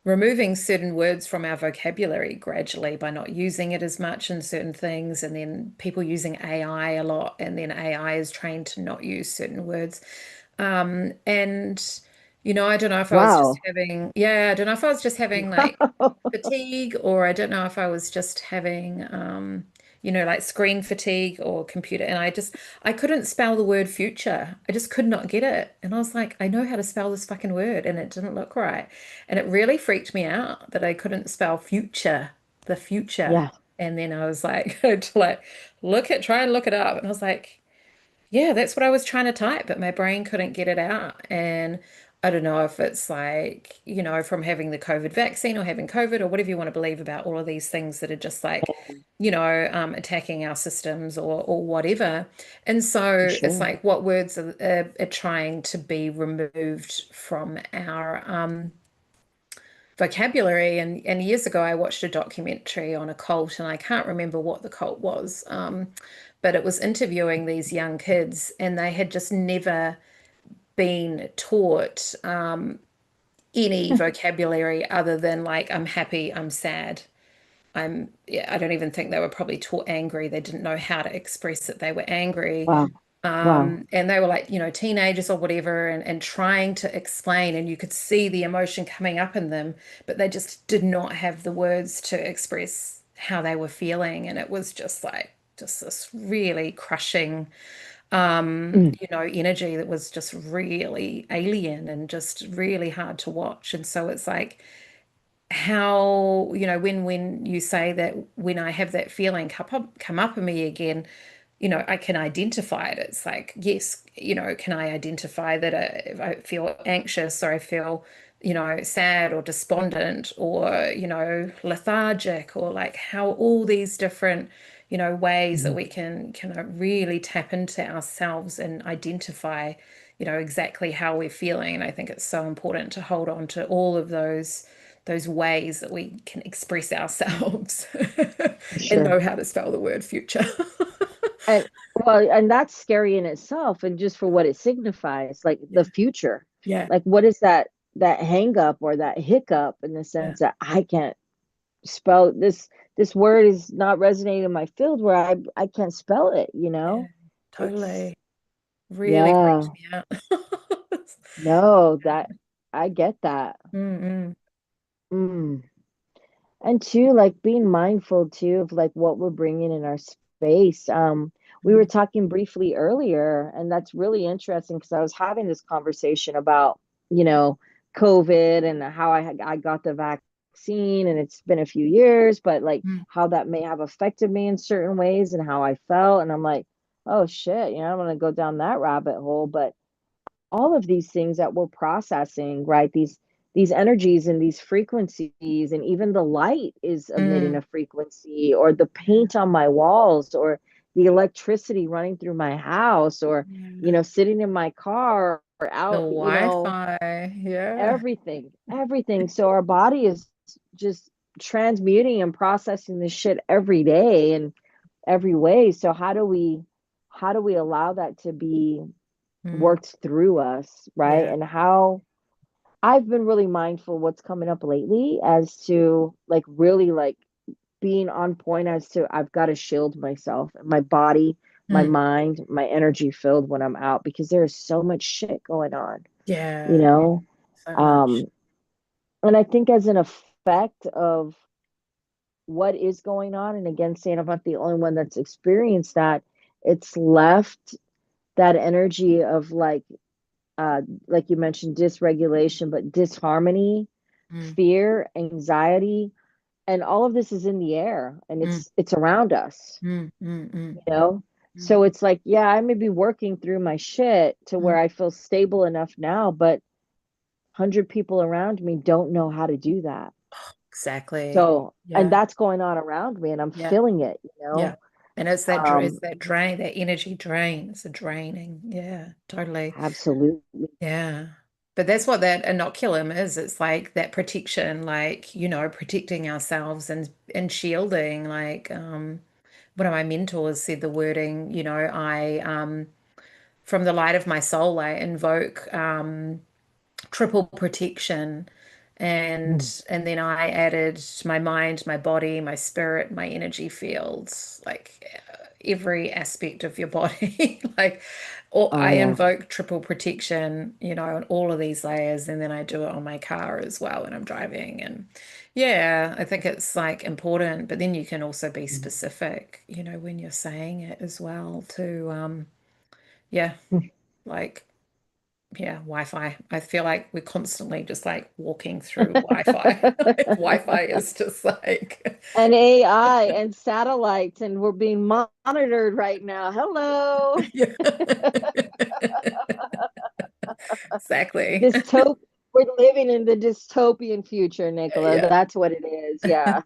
removing certain words from our vocabulary gradually by not using it as much in certain things, and then people using AI a lot, and then AI is trained to not use certain words. And I don't know if I was just wow. having, yeah, I don't know if I was just having like fatigue, or I don't know if I was just having, like screen fatigue or computer. And I couldn't spell the word future. I just could not get it. And I was like, I know how to spell this fucking word, and it didn't look right. And it really freaked me out that I couldn't spell future, the future. Yeah. And then I was like, I had to like try and look it up. And I was like, yeah, that's what I was trying to type, but my brain couldn't get it out. And I don't know if it's like, from having the COVID vaccine or having COVID or whatever you want to believe about all of these things that are just like, attacking our systems or whatever. And For so it's sure. like, what words are trying to be removed from our vocabulary. And years ago, I watched a documentary on a cult, and I can't remember what the cult was, but it was interviewing these young kids, and they had just never been taught any vocabulary other than like, I'm happy, I'm sad. Yeah, I don't even think they were probably taught angry. They didn't know how to express that they were angry. Wow. Wow. And they were like, teenagers or whatever, and trying to explain, and you could see the emotion coming up in them, but they just did not have the words to express how they were feeling. And it was just like, just this really crushing, Mm. energy that was just really alien and just really hard to watch. And so it's like, how when you say that, when I have that feeling come up in me again, I can identify it. It's like, yes, can I identify that if I feel anxious, or I feel sad or despondent, or lethargic, or like how all these different ways that Mhm. we can really tap into ourselves and identify exactly how we're feeling. And I think it's so important to hold on to all of those ways that we can express ourselves For and sure. know how to spell the word future. And well, and that's scary in itself, and just for what it signifies, like the Yeah, future. yeah, Like what is that hang up or that hiccup, in the yeah, sense that I can't spell this word is not resonating in my field, where I can't spell it, yeah, It's totally. Really yeah. freaked me out. No, that I get that. Mm-mm. Mm. And two, like being mindful too of like what we're bringing in our space. We were Mm, talking briefly earlier, and that's really interesting because I was having this conversation about, you know, COVID and how I got the vaccine, and it's been a few years, but like mm, how that may have affected me in certain ways and how I felt. And I'm like, oh shit, I'm gonna go down that rabbit hole. But all of these things that we're processing, right? These energies and these frequencies, and even the light is emitting mm. a frequency, or the paint on my walls, or the electricity running through my house, or Yeah. sitting in my car or The out, Wi-Fi. Yeah. everything. So our body is just transmuting and processing this shit every day in every way. So how do we allow that to be Mm, worked through us, right? yeah. And how I've been really mindful what's coming up lately as to like really like being on point as to I've got to shield myself and my body, my Mm, mind, my energy filled when I'm out because there is so much shit going on, you yeah, know? so much. Um, and I think as an effect of what is going on, and again, saying I'm not the only one that's experienced that, it's left that energy of like you mentioned, dysregulation, but disharmony, Mm, fear, anxiety, and all of this is in the air and mm, it's around us, mm, mm, mm, you know? mm, So it's like, yeah, I may be working through my shit to where mm. I feel stable enough now, but 100 people around me don't know how to do that. Exactly. So, and Yeah, that's going on around me and I'm yeah, feeling it, you yeah. know? And it's Um, that drain, that energy drain. It's a draining. Yeah, totally. absolutely. Yeah. But that's what that inoculum is. It's like that protection, like, protecting ourselves and shielding. Like, one of my mentors said the wording, from the light of my soul, I invoke triple protection. Mm. And then I added my mind, my body, my spirit, my energy fields, like every aspect of your body. Like, or Oh I yeah. invoke triple protection, on all of these layers, and then I do it on my car as well when I'm driving. And yeah, I think it's like important, but then you can also be specific, when you're saying it as well to yeah, like yeah, Wi-Fi. I feel like we're constantly just like walking through Wi-Fi. Like, Wi-Fi is just like, And AI and satellites, and we're being monitored right now. Hello. yeah, exactly. Dystop we're living in the dystopian future, Nicola. Yeah. That's what it is. Yeah.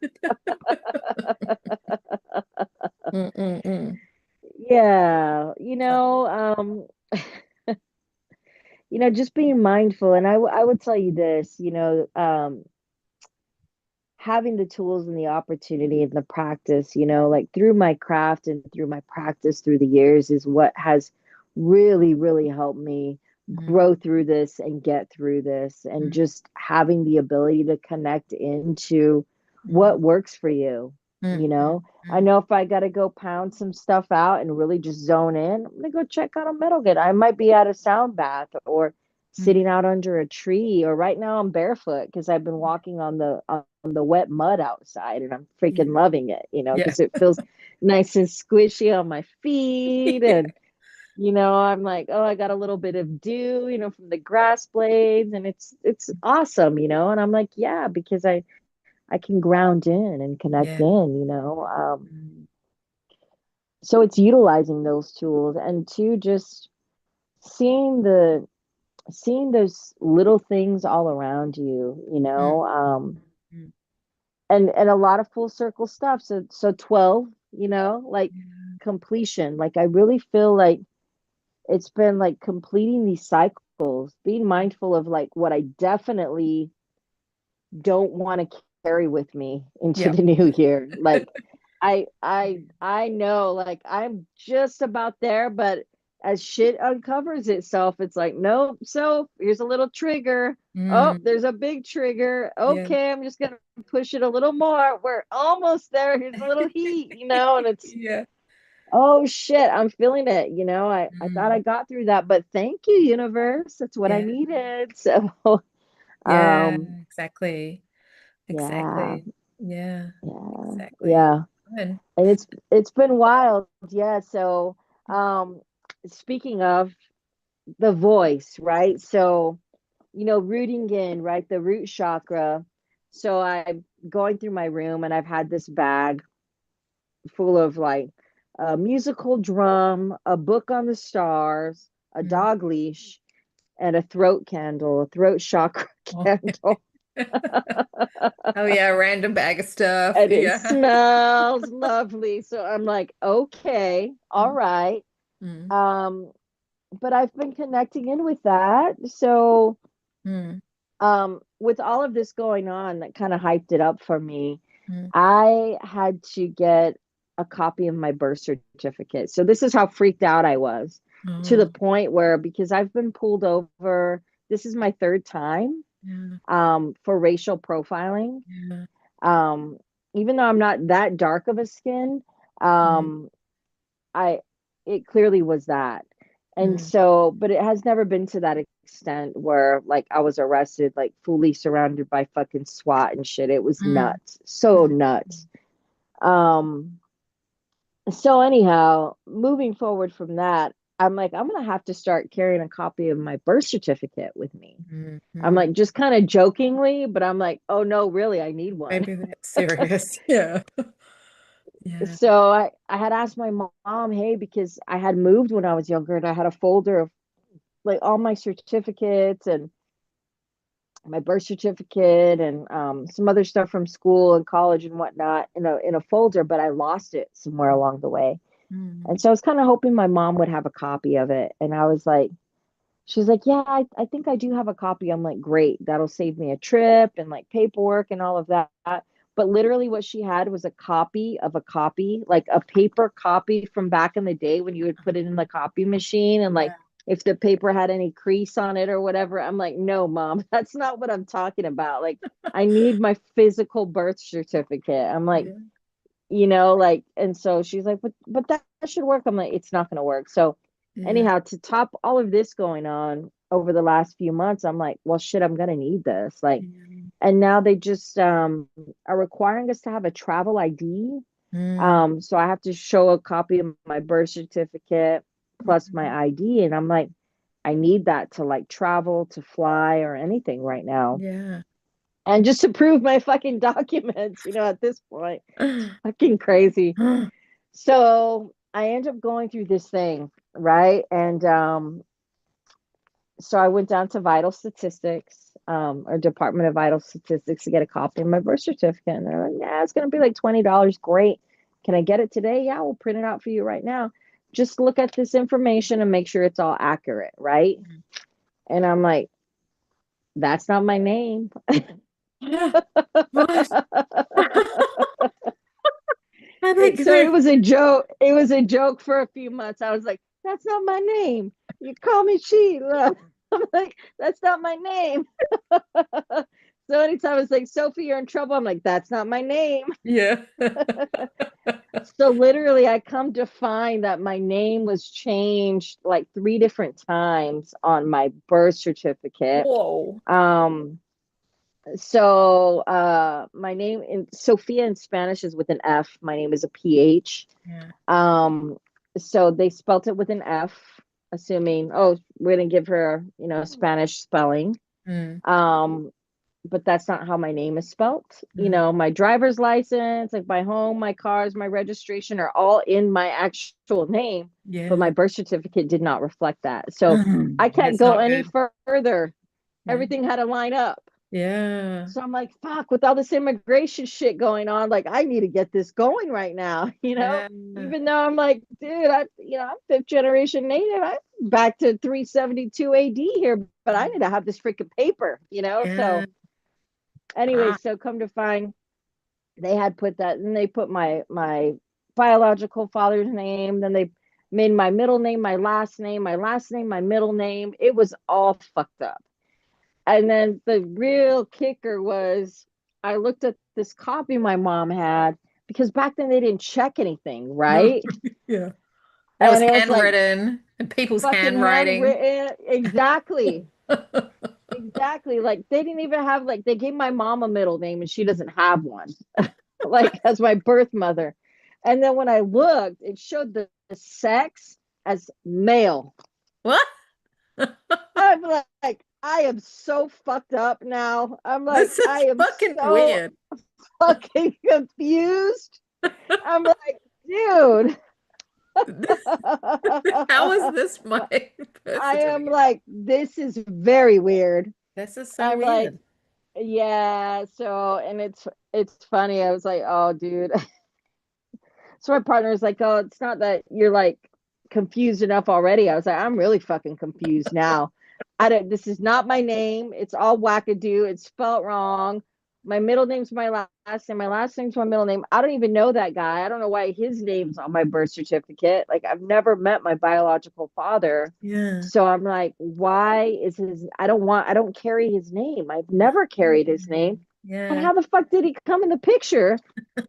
Mm-mm-mm. Yeah. So, Just being mindful. And I would tell you this, having the tools and the opportunity and the practice, like through my craft and through my practice through the years is what has really, really helped me mm, grow through this and get through this. And mm, just having the ability to connect into mm, what works for you. mm, You mm, know, I mm, know if I got to go pound some stuff out and really just zone in, I'm going to go check out a metal kit. I might be at a sound bath or mm. sitting out under a tree, or right now I'm barefoot because I've been walking on the wet mud outside and I'm Yeah. freaking loving it, Yeah. because it feels nice and squishy on my feet. Yeah. And, I'm like, oh, I got a little bit of dew, from the grass blades, and it's awesome, and I'm like, yeah, because I can ground in and connect Yeah. in. Mm, So it's utilizing those tools and to just seeing the seeing those little things all around you, mm, mm. and a lot of full circle stuff. So 12, like Yeah. completion. Like I really feel like it's been like completing these cycles, being mindful of like what I definitely don't want to carry with me into Yeah. the new year. Like I know like I'm just about there, but as shit uncovers itself, it's like, nope. So here's a little trigger. Oh, Mm, there's a big trigger. yeah. Okay, I'm just gonna push it a little more. We're almost there. Here's a little heat, and it's, Yeah. oh shit, I'm feeling it. I thought I Mm, got through that, but thank you, universe. That's what I yeah. needed. So Yeah. um Exactly. yeah, Exactly. Yeah. yeah, Exactly. yeah. Good. And it's been wild. Yeah. So um speaking of the voice, right? So, rooting in, right? The root chakra. So I'm going through my room and I've had this bag full of like a musical drum, a book on the stars, a Mm. dog leash, and a throat candle, a throat chakra Oh. candle. Oh yeah, random bag of stuff. And it Yeah. smells lovely. So I'm like, okay, all Mm, right. mm, Um, but I've been connecting in with that. So, mm, with all of this going on, that kind of hyped it up for me. mm. I had to get a copy of my birth certificate. So this is how freaked out I was, to the Oh, point where, because I've been pulled over, this is my third time. Yeah. for racial profiling. Yeah. Um, Even though I'm not that dark of a skin, Mm, um, I it clearly was that. And mm, so, but it has never been to that extent where like I was arrested, like fully surrounded by fucking SWAT and shit. It was mm, nuts. So mm, nuts. Um, so anyhow, moving forward from that, I'm like, I'm gonna have to start carrying a copy of my birth certificate with me. mm, I'm mm. like, just kind of jokingly, but I'm like, oh no, really, I need one. Maybe that's serious. Yeah. Yeah. So I had asked my mom, hey, because I had moved when I was younger and I had a folder of like all my certificates and my birth certificate and some other stuff from school and college and whatnot in a folder, but I lost it somewhere along the way. Mm, And so I was kind of hoping my mom would have a copy of it. And I was like, she's like, yeah, I think I do have a copy. I'm like, great. That'll save me a trip and like paperwork and all of that. But literally, what she had was a copy of a copy, like a paper copy from back in the day when you would put it in the copy machine. And like, yeah. if the paper had any crease on it or whatever, I'm like, no, mom, that's not what I'm talking about. Like, I need my physical birth certificate. I'm like, Yeah. like, and so she's like, but that should work. I'm like, it's not going to work. So Yeah. anyhow, to top all of this going on over the last few months, I'm like, well, shit, I'm going to need this. Like, Yeah. and now they just are requiring us to have a travel ID. Mm, So I have to show a copy of my birth certificate plus my mhm. ID. And I'm like, I need that to like travel, to fly, or anything right now. Yeah. And just to prove my fucking documents, at this point. It's fucking crazy. So I end up going through this thing, right? And so I went down to Vital Statistics, or Department of Vital Statistics to get a copy of my birth certificate. And they're like, yeah, it's going to be like $20. Great. Can I get it today? Yeah, we'll print it out for you right now. Just look at this information and make sure it's all accurate, right? And I'm like, that's not my name. Yeah. What? I think So it they're, was a joke. It was a joke for a few months. I was like, that's not my name. You call me Sheila. I'm like, that's not my name. So anytime it's like, Sophie, you're in trouble, I'm like, that's not my name. yeah. So literally, I come to find that my name was changed like three different times on my birth certificate. Whoa. Um, so my name in Sophia in Spanish is with an F. My name is a PH. Yeah. Um, so they spelt it with an F, assuming, oh, we're gonna give her, Spanish spelling. Mm, Um, but that's not how my name is spelt. mm, My driver's license, like my home, my cars, my registration are all in my actual name, but yeah. my birth certificate did not reflect that. So I can't That's go not any good. further. Yeah. Everything had to line up. Yeah. So I'm like, fuck, with all this immigration shit going on, like I need to get this going right now, Yeah. even though I'm like, dude, I'm fifth generation native. I'm back to 372 AD here, but I need to have this freaking paper. Yeah. So anyway, Ah, so come to find they had put that, and they put my biological father's name, then they made my middle name my last name my middle name. It was all fucked up. And then the real kicker was I looked at this copy my mom had because back then they didn't check anything, no. right? Yeah. It was And it was like handwritten and people's fucking handwriting. handwritten. Exactly. Exactly. Like they didn't even have like they gave my mom a middle name and she doesn't have one, like as my birth mother. And then when I looked, it showed the sex as male. What? I'm like, I am so fucked up now. I'm like, This is I am fucking so weird. fucking confused. I'm like, dude. This, how is this my birth I am certificate? like, this is very weird. This is so I'm like, weird. yeah. So, and it's funny. I was like, oh, dude. So my partner was like, oh, it's not that you're like confused enough already. I was like, I'm really fucking confused now. I don't. This is not my name. It's all wackadoo. It's spelled wrong. My middle name's my last name. My last name's my middle name. I don't even know that guy. I don't know why his name's on my birth certificate. Like I've never met my biological father. Yeah. So I'm like, why is his I don't carry his name. I've never carried his name. And Yeah. how the fuck did he come in the picture?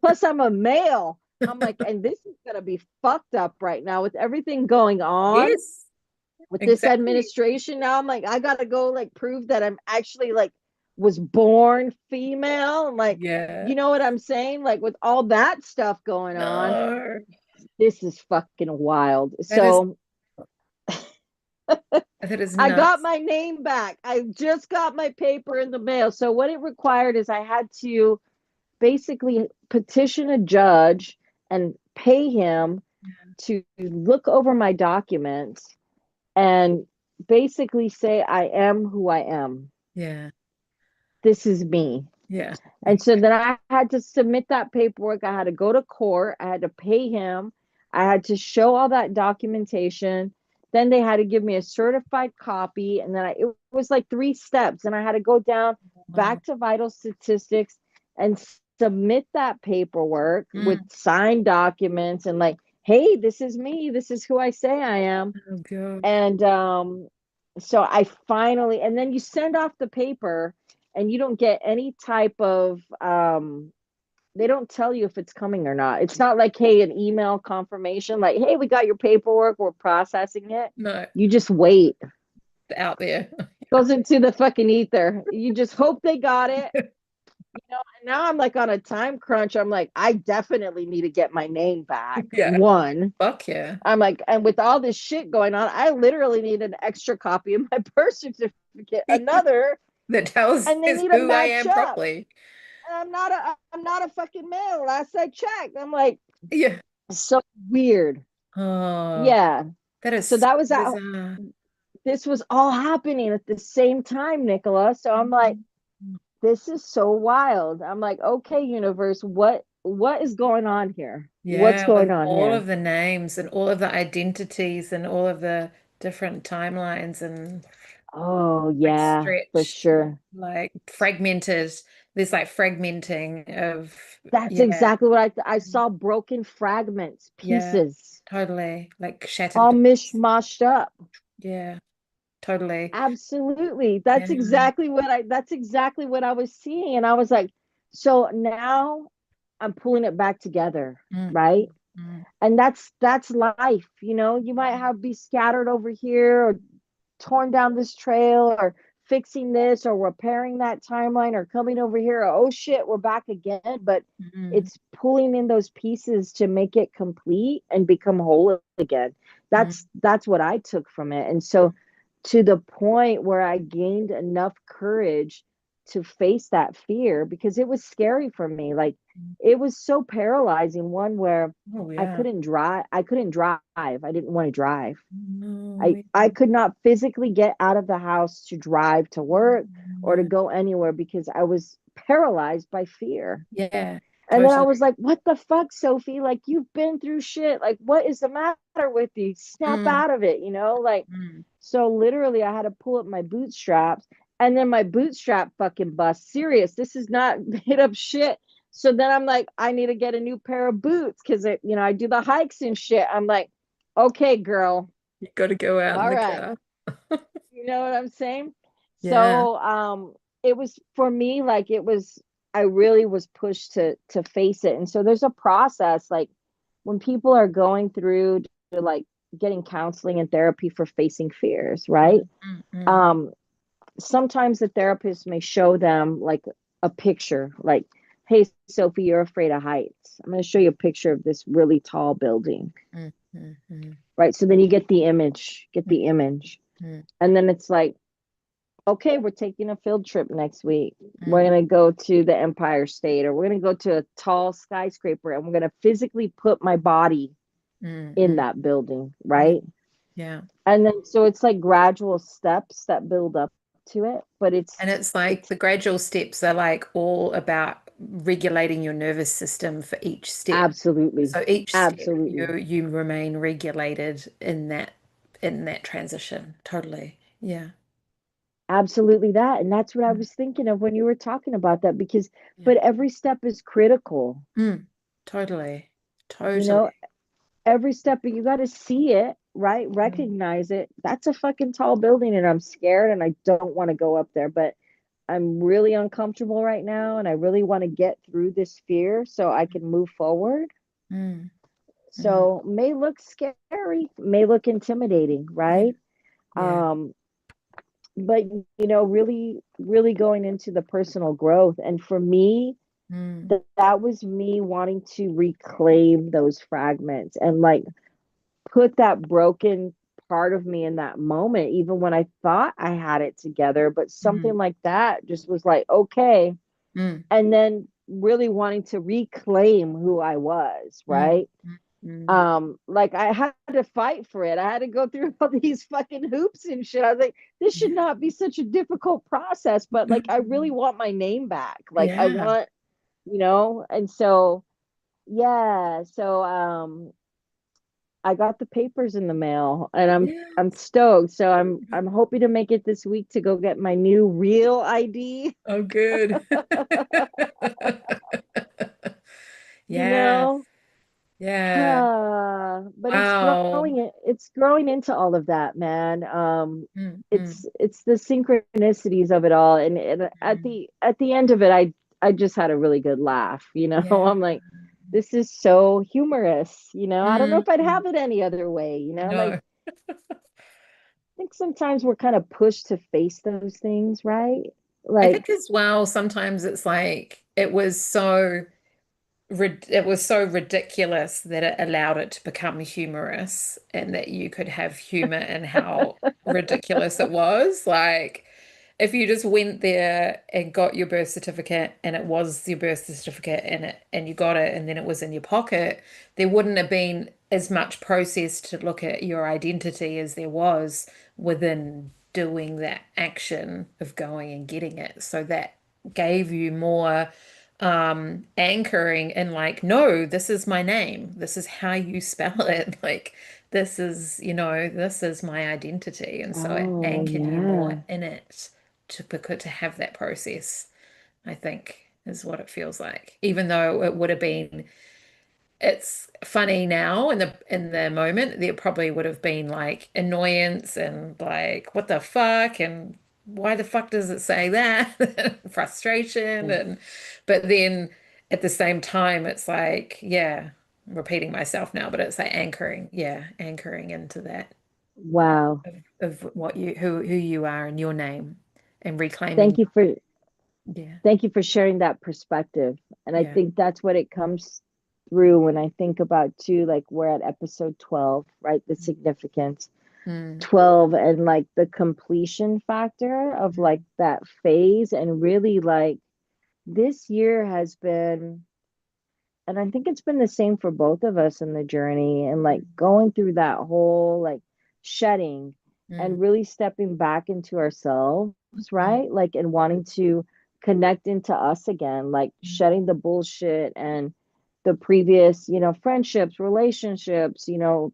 Plus I'm a male. I'm like, and this is gonna be fucked up right now with everything going on Yes, with this exactly. administration now. I'm like, I gotta go like prove that I'm actually like was born female. I'm like, Yeah. you know what I'm saying? Like with all that stuff going on, No, this is fucking wild. that is So that is I got nuts. my name back. I just got my paper in the mail. So what it required is I had to basically petition a judge and pay him to look over my documents and basically say I am who I am. Yeah. This is me. Yeah. And so then I had to submit that paperwork. I had to go to court. I had to pay him. I had to show all that documentation. Then they had to give me a certified copy. And then it was like three steps. And I had to go down Wow. back to vital statistics and submit that paperwork with Mm. signed documents and like, hey, this is me. This is who I say I am. Oh gosh. And so I finally, and then you send off the paper and you don't get any type of, they don't tell you if it's coming or not. It's not like, hey, an email confirmation, like, hey, we got your paperwork, we're processing it. No, You just wait. out there. Goes into the fucking ether. You just hope they got it. And now I'm like on a time crunch. I'm like, I definitely need to get my name back. Yeah. One. Fuck yeah. I'm like, and with all this shit going on, I literally need an extra copy of my birth certificate, another, That tells and they us need to who I match am up. properly. And I'm not a fucking male. Last I checked, I'm like, Yeah. so weird. Oh, Yeah. that is So so that was out. bizarre. This was all happening at the same time, Nicola. So I'm like, this is so wild. I'm like, okay, universe, what is going on here? What's Yeah, going with on all here? of the names and all of the identities and all of the different timelines and Oh like yeah, for stretched, sure. like fragmented. There's like fragmenting of, That's yeah, exactly what I saw broken fragments, yeah, pieces, totally. Like shattered all bits. mishmashed up. Yeah, totally. Absolutely. Yeah. That's exactly what I was seeing. And I was like, so now I'm pulling it back together, Mm, right? mm, And that's life, you know. You might have be scattered over here or torn down this trail or fixing this or repairing that timeline or coming over here or, oh shit, we're back again. But mm, it's pulling in those pieces to make it complete and become whole again. mm, That's what I took from it. And so to the point where I gained enough courage to face that fear because it was scary for me. Like mm. it was so paralyzing, one where Oh yeah. I couldn't drive. I didn't want to drive. No. I could not physically get out of the house to drive to work or to Yeah. go anywhere because I was paralyzed by fear. Yeah, And then I totally. was like, what the fuck, Sophie? Like, you've been through shit. Like, what is the matter with you? Snap Mm, out of it, you know? Like, mm. so literally, I had to pull up my bootstraps and then my bootstrap fucking bust. Serious. This is not made up shit. So then I'm like, I need to get a new pair of boots because, I do the hikes and shit. I'm like, okay, girl. You got to go out in All the right. car. You know what I'm saying? Yeah. So it was for me like I really was pushed to face it. And so there's a process like when people are going through to like getting counseling and therapy for facing fears, right? Mm, mm, mm, Um sometimes the therapist may show them like a picture like, hey Sophie, you're afraid of heights. I'm going to show you a picture of this really tall building, mm, mm, mm, right? So then you get mm, the image. mm, And then it's like, okay, we're taking a field trip next week. We're mm, going to go to the Empire State or we're going to go to a tall skyscraper and we're going to physically put my body mm, in mm. that building, Yeah. right? Yeah. And then so it's like gradual steps that build up to it, but And it's like it's the gradual steps are like all about regulating your nervous system for each step. absolutely, So each step absolutely. you remain regulated in that transition. Totally. Yeah. absolutely that. And that's what I Mm. was thinking of when you were talking about that, because, Yeah. but every step is critical, Mm. Totally. you know, Totally. every step, but you got to see it, right? Mm. Recognize it. That's a fucking tall building, and I'm scared and I don't want to go up there, but I'm really uncomfortable right now, and I really want to get through this fear so I can move forward. Mm. Mm. So may look scary, may look intimidating, Yeah. right? Yeah. Um, but really, really going into the personal growth. And for me, Mm. that was me wanting to reclaim those fragments and like put that broken part of me in that moment, even when I thought I had it together. But Mm. something like that just was like, okay. Mm. And then really wanting to reclaim who I was, Mm. right? Mm. Mm. Like I had to fight for it. I had to go through all these fucking hoops and shit. I was like, this should Yeah. not be such a difficult process, but like I really want my name back. Like I Yeah. want, and so yeah, so I got the papers in the mail and Yeah. I'm stoked. So I'm hoping to make it this week to go get my new real ID. Oh, good. you Yeah. know Yeah. but Wow. it's growing into all of that, man. Mm. Mm. It's the synchronicities of it all, and Mm. at the end of it, I just had a really good laugh. Yeah. I'm like, this is so humorous. I don't know Mm. if I'd Mm. have it any other way. Like No. I think sometimes we're kind of pushed to face those things, right? I think Like, as well, sometimes it's like it was so ridiculous that it allowed it to become humorous and that you could have humor in how ridiculous it was. Like, if you just went there and got your birth certificate and it was your birth certificate and you got it and then it was in your pocket, there wouldn't have been as much process to look at your identity as there was within doing that action of going and getting it. So that gave you more anchoring in like, no, this is my name. This is how you spell it. Like this is, this is my identity. And so it oh anchored you more yeah. in it to have that process, I think, is what it feels like. Even though it would have been it's funny now in the moment, there probably would have been like annoyance and like, what the fuck? And why the fuck does it say that? Frustration and but then at the same time it's like, yeah, I'm repeating myself now, but it's like anchoring, yeah, anchoring into that Wow. of what you who you are and your name and Thank reclaiming. you for Yeah, Thank you for sharing that perspective. And I yeah. think that's what it comes through when I think about too, like we're at episode 12, right? The significance Mm, 12 and like the completion factor of like mm, that phase. And really, like this year has been, and I think it's been the same for both of us in the journey and like mm, going through that whole like shedding mm, and really stepping back into ourselves, mm, right? Like, and wanting to connect into us again, like mm, shedding the bullshit and the previous, friendships, relationships,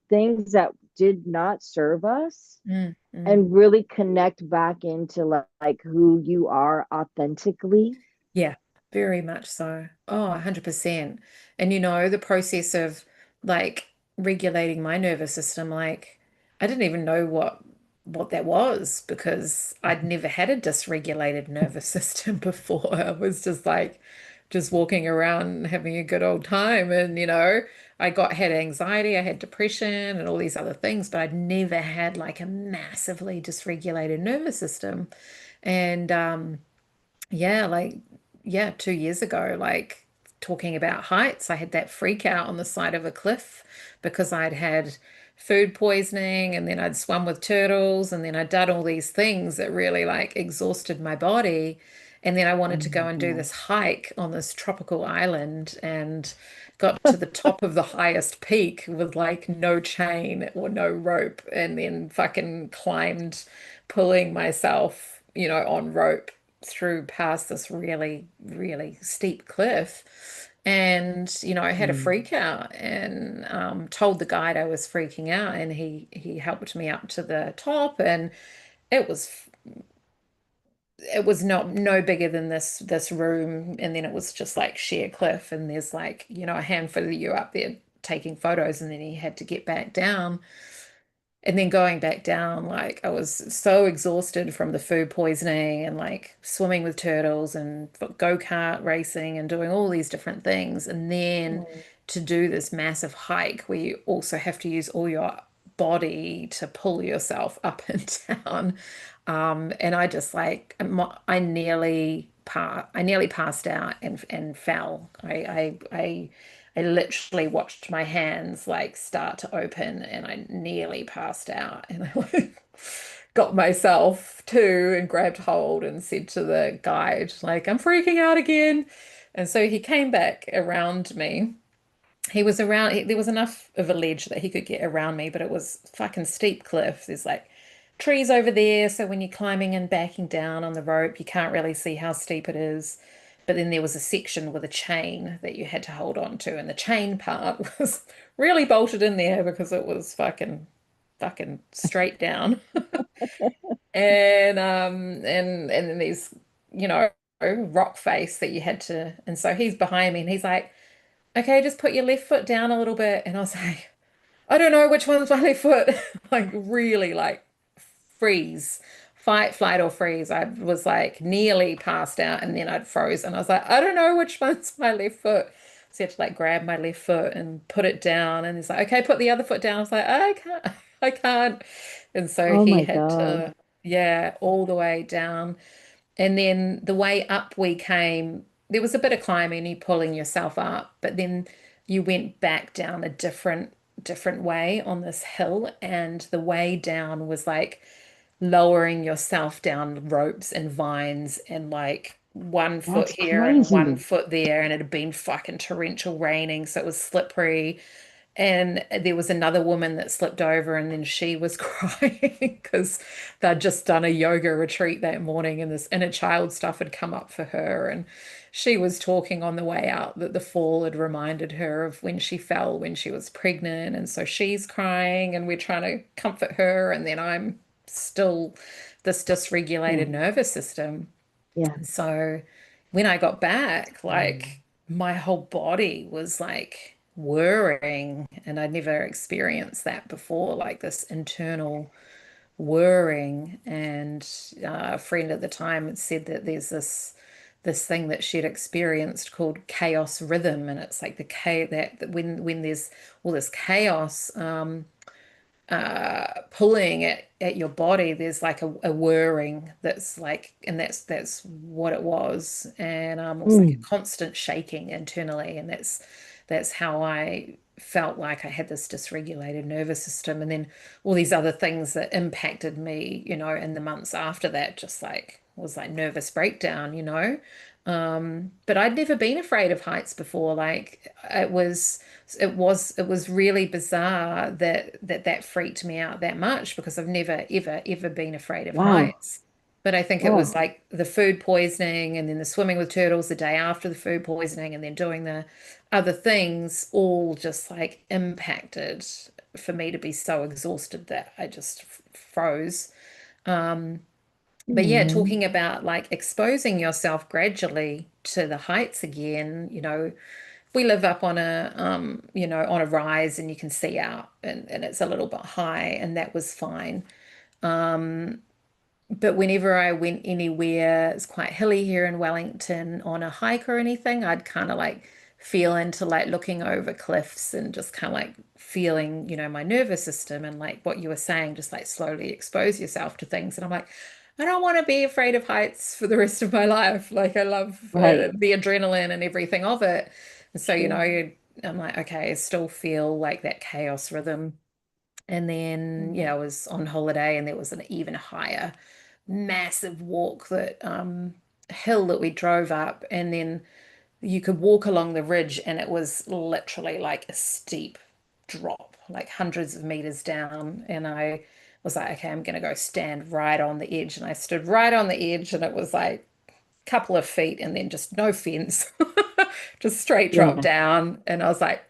things that did not serve us, mm, mm. and really connect back into like who you are authentically. Yeah, very much so. Oh, 100%. And the process of like regulating my nervous system, like I didn't even know what that was because I'd never had a dysregulated nervous system before. I was just like just walking around having a good old time and had anxiety, I had depression and all these other things, but I'd never had like a massively dysregulated nervous system. And yeah, like, yeah, 2 years ago, like talking about heights, I had that freak out on the side of a cliff because I'd had food poisoning and then I'd swum with turtles and then I'd done all these things that really like exhausted my body. And then I Oh wanted to go my and do God. this hike on this tropical island and got to the top of the highest peak with like no chain or no rope and then fucking climbed, pulling myself, on rope through past this really, really steep cliff. And, I had a Mm. freak out and told the guide I was freaking out, and he helped me up to the top, and it was it was not no bigger than this room, and then it was just like sheer cliff, and there's like, a handful of you up there taking photos, and then he had to get back down. And then going back down, like I was so exhausted from the food poisoning and like swimming with turtles and go-kart racing and doing all these different things. And then Mm. to do this massive hike where you also have to use all your body to pull yourself up and down. And I just like I nearly passed out and fell. I literally watched my hands like start to open and I nearly passed out. And I like, got myself too and grabbed hold and said to the guide, like, I'm freaking out again. And so he came back around me. He was around, there was enough of a ledge that he could get around me, but it was fucking steep cliff. There's like trees over there. So when you're climbing and backing down on the rope, you can't really see how steep it is. But then there was a section with a chain that you had to hold on to, and the chain part was really bolted in there because it was fucking straight down. And then these, you know, rock face that you had to, and so he's behind me and he's like, okay, just put your left foot down a little bit. And I was like, I don't know which one's my left foot. Like really like freeze, fight, flight, or freeze. I was like nearly passed out and then I'd froze and I was like, I don't know which one's my left foot. So you had to like grab my left foot and put it down. And he's like, okay, put the other foot down. I was like, I can't, I can't. And so Oh he my had God. to, yeah, all the way down. And then the way up we came, there was a bit of climbing, you pulling yourself up, but then you went back down a different way on this hill, and the way down was like lowering yourself down ropes and vines and like one foot That's here and one crazy. foot there, and it had been fucking torrential raining, so it was slippery. And there was another woman that slipped over, and then she was crying because they'd just done a yoga retreat that morning, and this inner child stuff had come up for her. And she was talking on the way out that the fall had reminded her of when she fell when she was pregnant. And so she's crying, and we're trying to comfort her. And then I'm still this dysregulated Yeah. nervous system. Yeah. So when I got back, Mm. like my whole body was like whirring, and I'd never experienced that before, like this internal whirring. And a friend at the time had said that there's this thing that she'd experienced called chaos rhythm, and it's like the that when there's all this chaos, pulling at your body, there's like a whirring that's like, and that's what it was. And it was like a Mm. constant shaking internally, and that's how I felt like I had this dysregulated nervous system. And then all these other things that impacted me, in the months after that, just like was like nervous breakdown. But I'd never been afraid of heights before. Like it was really bizarre that freaked me out that much, because I've never ever been afraid of Wow. heights. But I think it was Wow. like the food poisoning and then the swimming with turtles the day after the food poisoning and then doing the other things all just like impacted for me to be so exhausted that I just froze. Um, but yeah, Mm. talking about like exposing yourself gradually to the heights again, we live up on a rise, and you can see out, and it's a little bit high, and that was fine. But whenever I went anywhere, it's quite hilly here in Wellington on a hike or anything, I'd kind of like feel into like looking over cliffs and just kind of like feeling, my nervous system, and like what you were saying, just like slowly expose yourself to things. And I'm like, I don't want to be afraid of heights for the rest of my life. Like I love Right. the adrenaline and everything of it. And so, Sure. I'm like, okay, I still feel like that chaos rhythm. And then, Mm. I was on holiday, and there was an even higher, massive walk that hill that we drove up, and then you could walk along the ridge, and it was literally like a steep drop, like hundreds of meters down. And I was like, okay, I'm gonna go stand right on the edge. And I stood right on the edge, and it was like couple of feet and then just no fence, just straight drop Yeah. down. And I was like,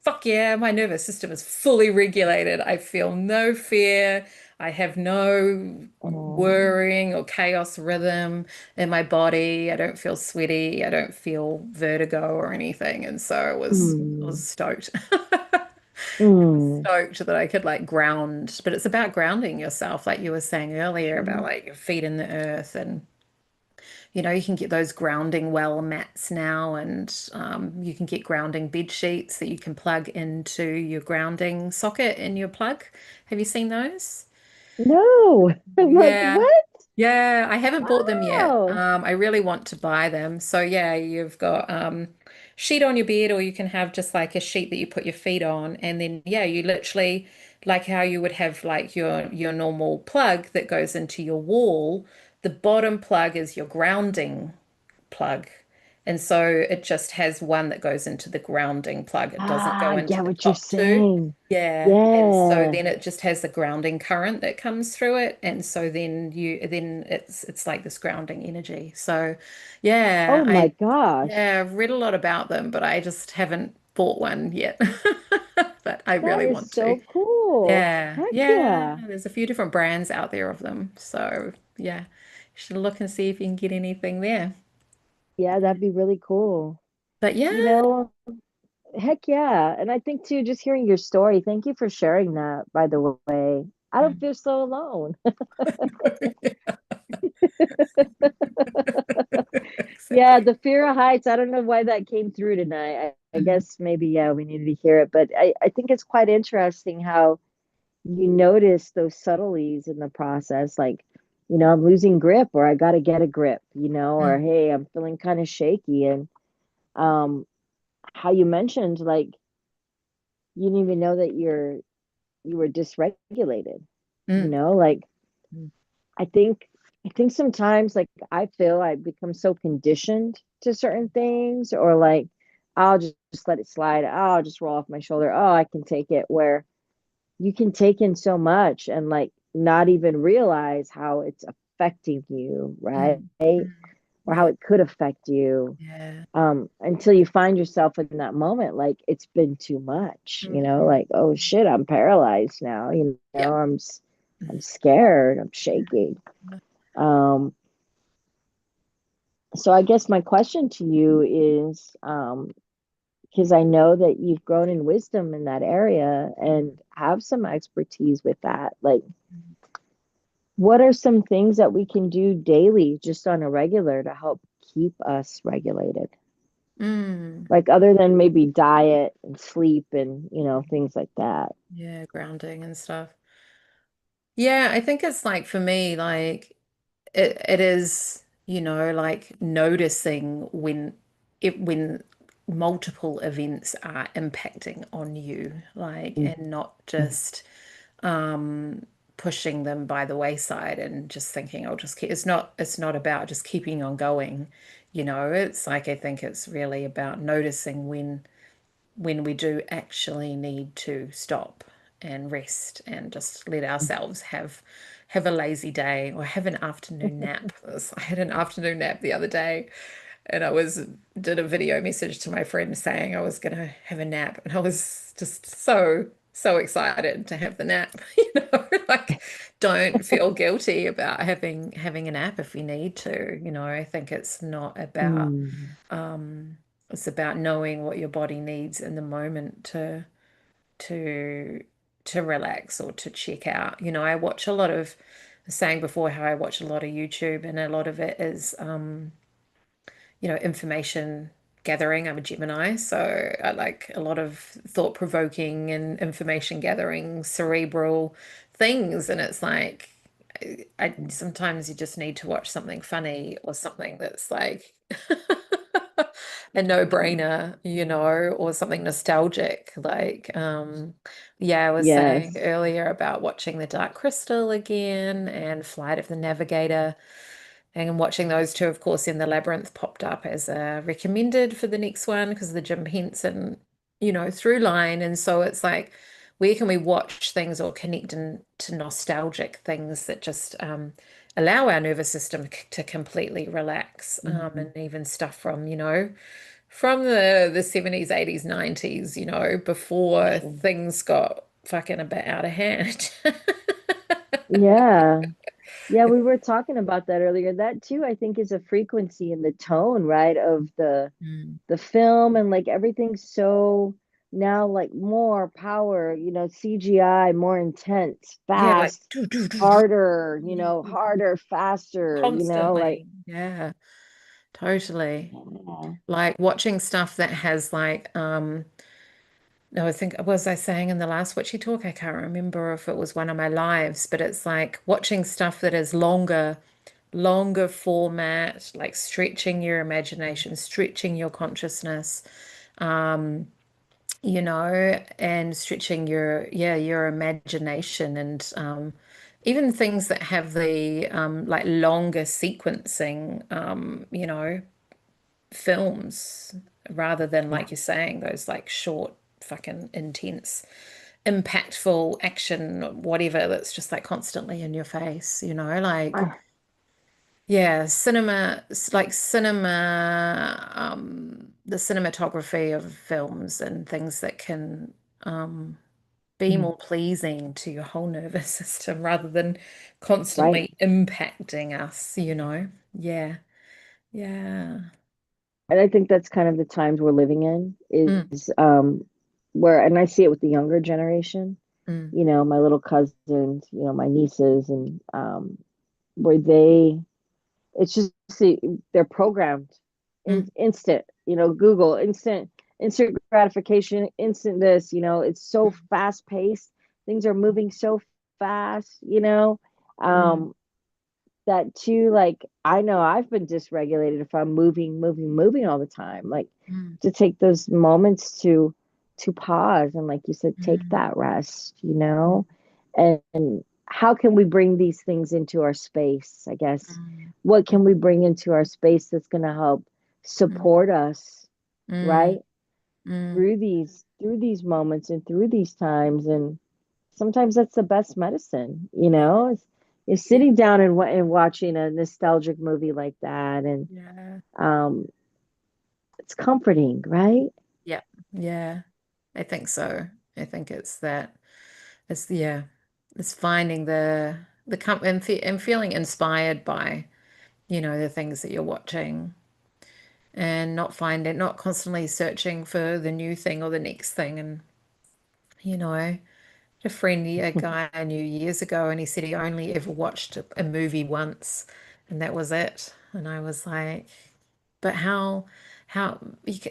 fuck yeah, my nervous system is fully regulated. I feel no fear. I have no Oh, whirring or chaos rhythm in my body. I don't feel sweaty. I don't feel vertigo or anything. And so I was mm, stoked. mm, Stoked that I could like ground, but it's about grounding yourself, like you were saying earlier about mm. like your feet in the earth. And you can get those grounding well mats now, and you can get grounding bed sheets that you can plug into your grounding socket in your plug. Have you seen those? No, like Yeah. what? Yeah, I haven't bought them yet. Wow. I really want to buy them. So yeah, you've got sheet on your bed, or you can have just like a sheet that you put your feet on, and then yeah, you literally like how you would have like your normal plug that goes into your wall. The bottom plug is your grounding plug. And so it just has one that goes into the grounding plug. It doesn't Ah, go I into get the what you're top two. saying. Yeah. And so Yeah. then it just has the grounding current that comes through it. And so then it's like this grounding energy. So yeah, Oh my I gosh. yeah, I've read a lot about them, but I just haven't bought one yet. But I That really is want to. so cool. Yeah. Heck Yeah. yeah. There's a few different brands out there of them. So yeah, you should look and see if you can get anything there. Yeah, that'd be really cool. But yeah. You know, heck yeah. And I think too, just hearing your story, thank you for sharing that, by the way. I don't feel so alone. Yeah, Exactly. the fear of heights, I don't know why that came through tonight. I Mhm. guess maybe, yeah, we needed to hear it. But I think it's quite interesting how you notice those subtleties in the process. Like, I'm losing grip, or I got to get a grip, or Mm, hey, I'm feeling kind of shaky. And um, how you mentioned, like, you didn't even know that you were dysregulated, mm, like I think I think sometimes like I feel I become so conditioned to certain things, or like I'll just let it slide. Oh, I'll just roll off my shoulder. Oh, I can take it. Where you can take in so much and like not even realize how it's affecting you, right? mm, mm. Or how Yeah, it could affect you, yeah. until you find yourself in that moment like it's been too much, Mhm. like, oh shit, I'm paralyzed now, Yep. I'm scared, I'm shaking. um so I guess my question to you is, because I know that you've grown in wisdom in that area and have some expertise with that, like, what are some things that we can do daily just on a regular to help keep us regulated? Mm. Like other than maybe diet and sleep and, things like that. Yeah, grounding and stuff. Yeah, I think it's like for me, like it is, like noticing when multiple events are impacting on you, like, Mhm. and not just um pushing them by the wayside and just thinking I'll just keep it's not about just keeping on going, it's like I think it's really about noticing when we do actually need to stop and rest and just let ourselves have a lazy day or have an afternoon nap. I had an afternoon nap the other day, and I was did a video message to my friend saying I was gonna have a nap, and I was just so excited to have the nap. Like don't feel guilty about having a nap if you need to. I think Mm. it's about knowing what your body needs in the moment to to relax or to check out. I watch a lot of saying before how I watch a lot of YouTube, and a lot of it is information gathering. I'm a Gemini, so I like a lot of thought-provoking and information gathering, cerebral things. And it's like I sometimes you just need to watch something funny or something that's like a no-brainer, or something nostalgic. Like, yeah, I was saying Yes. earlier about watching The Dark Crystal again and Flight of the Navigator. And watching those two, of course, in the Labyrinth popped up as a recommended for the next one because of the Jim Henson, through line. And so it's like, where can we watch things or connect to nostalgic things that just allow our nervous system to completely relax, Mhm. and even stuff from the 70s, 80s, 90s, For before sure. things got fucking a bit out of hand. Yeah. Yeah, we were talking about that earlier. That too, I think, is a frequency in the tone, right, of Mm. the film, and like everything's so now like more power, CGI, more intense, Yeah, like fast, do, do, do, do. harder, Yeah. harder, faster, like Constantly. Yeah, totally. yeah. Like watching stuff that has like no, I think was I saying in the last Witchy Talk? I can't remember if it was one of my lives, but it's like watching stuff that is longer format, like stretching your imagination, stretching your consciousness, um, and stretching your imagination and even things that have the like longer sequencing, films rather than Yeah. like you're saying those like short fucking intense impactful action whatever that's just like constantly in your face, like Ah, yeah, cinema, like cinema, the cinematography of films and things that can be mm, more pleasing to your whole nervous system rather than right. constantly impacting us, Yeah, yeah. And I think that's kind of the times we're living in Mm, is where, and I see it with the younger generation, mm, my little cousins, my nieces, and where it's just they're programmed mm, instant, Google, instant gratification, instant this, it's so mm, fast paced. Things are moving so fast, mm, um, that too, like I know I've been dysregulated if I'm moving all the time. Like mm, to take those moments to pause and like you said, take mm, that rest, mm, and how can we bring these things into our space, I guess. mm, What mm, can we bring into our space that's going to help mm, support us, mm, right? mm. Through these moments and through these times, and sometimes that's the best medicine, is Yeah, sitting down and watching a nostalgic movie like that, and yeah, um it's comforting, right? yeah, yeah. I think so. I think it's that. Yeah, it's finding the com and feeling inspired by, the things that you're watching and not constantly searching for the new thing or the next thing. And, a friend, a guy I knew years ago, and he said he only ever watched a movie once, and that was it. And I was like, but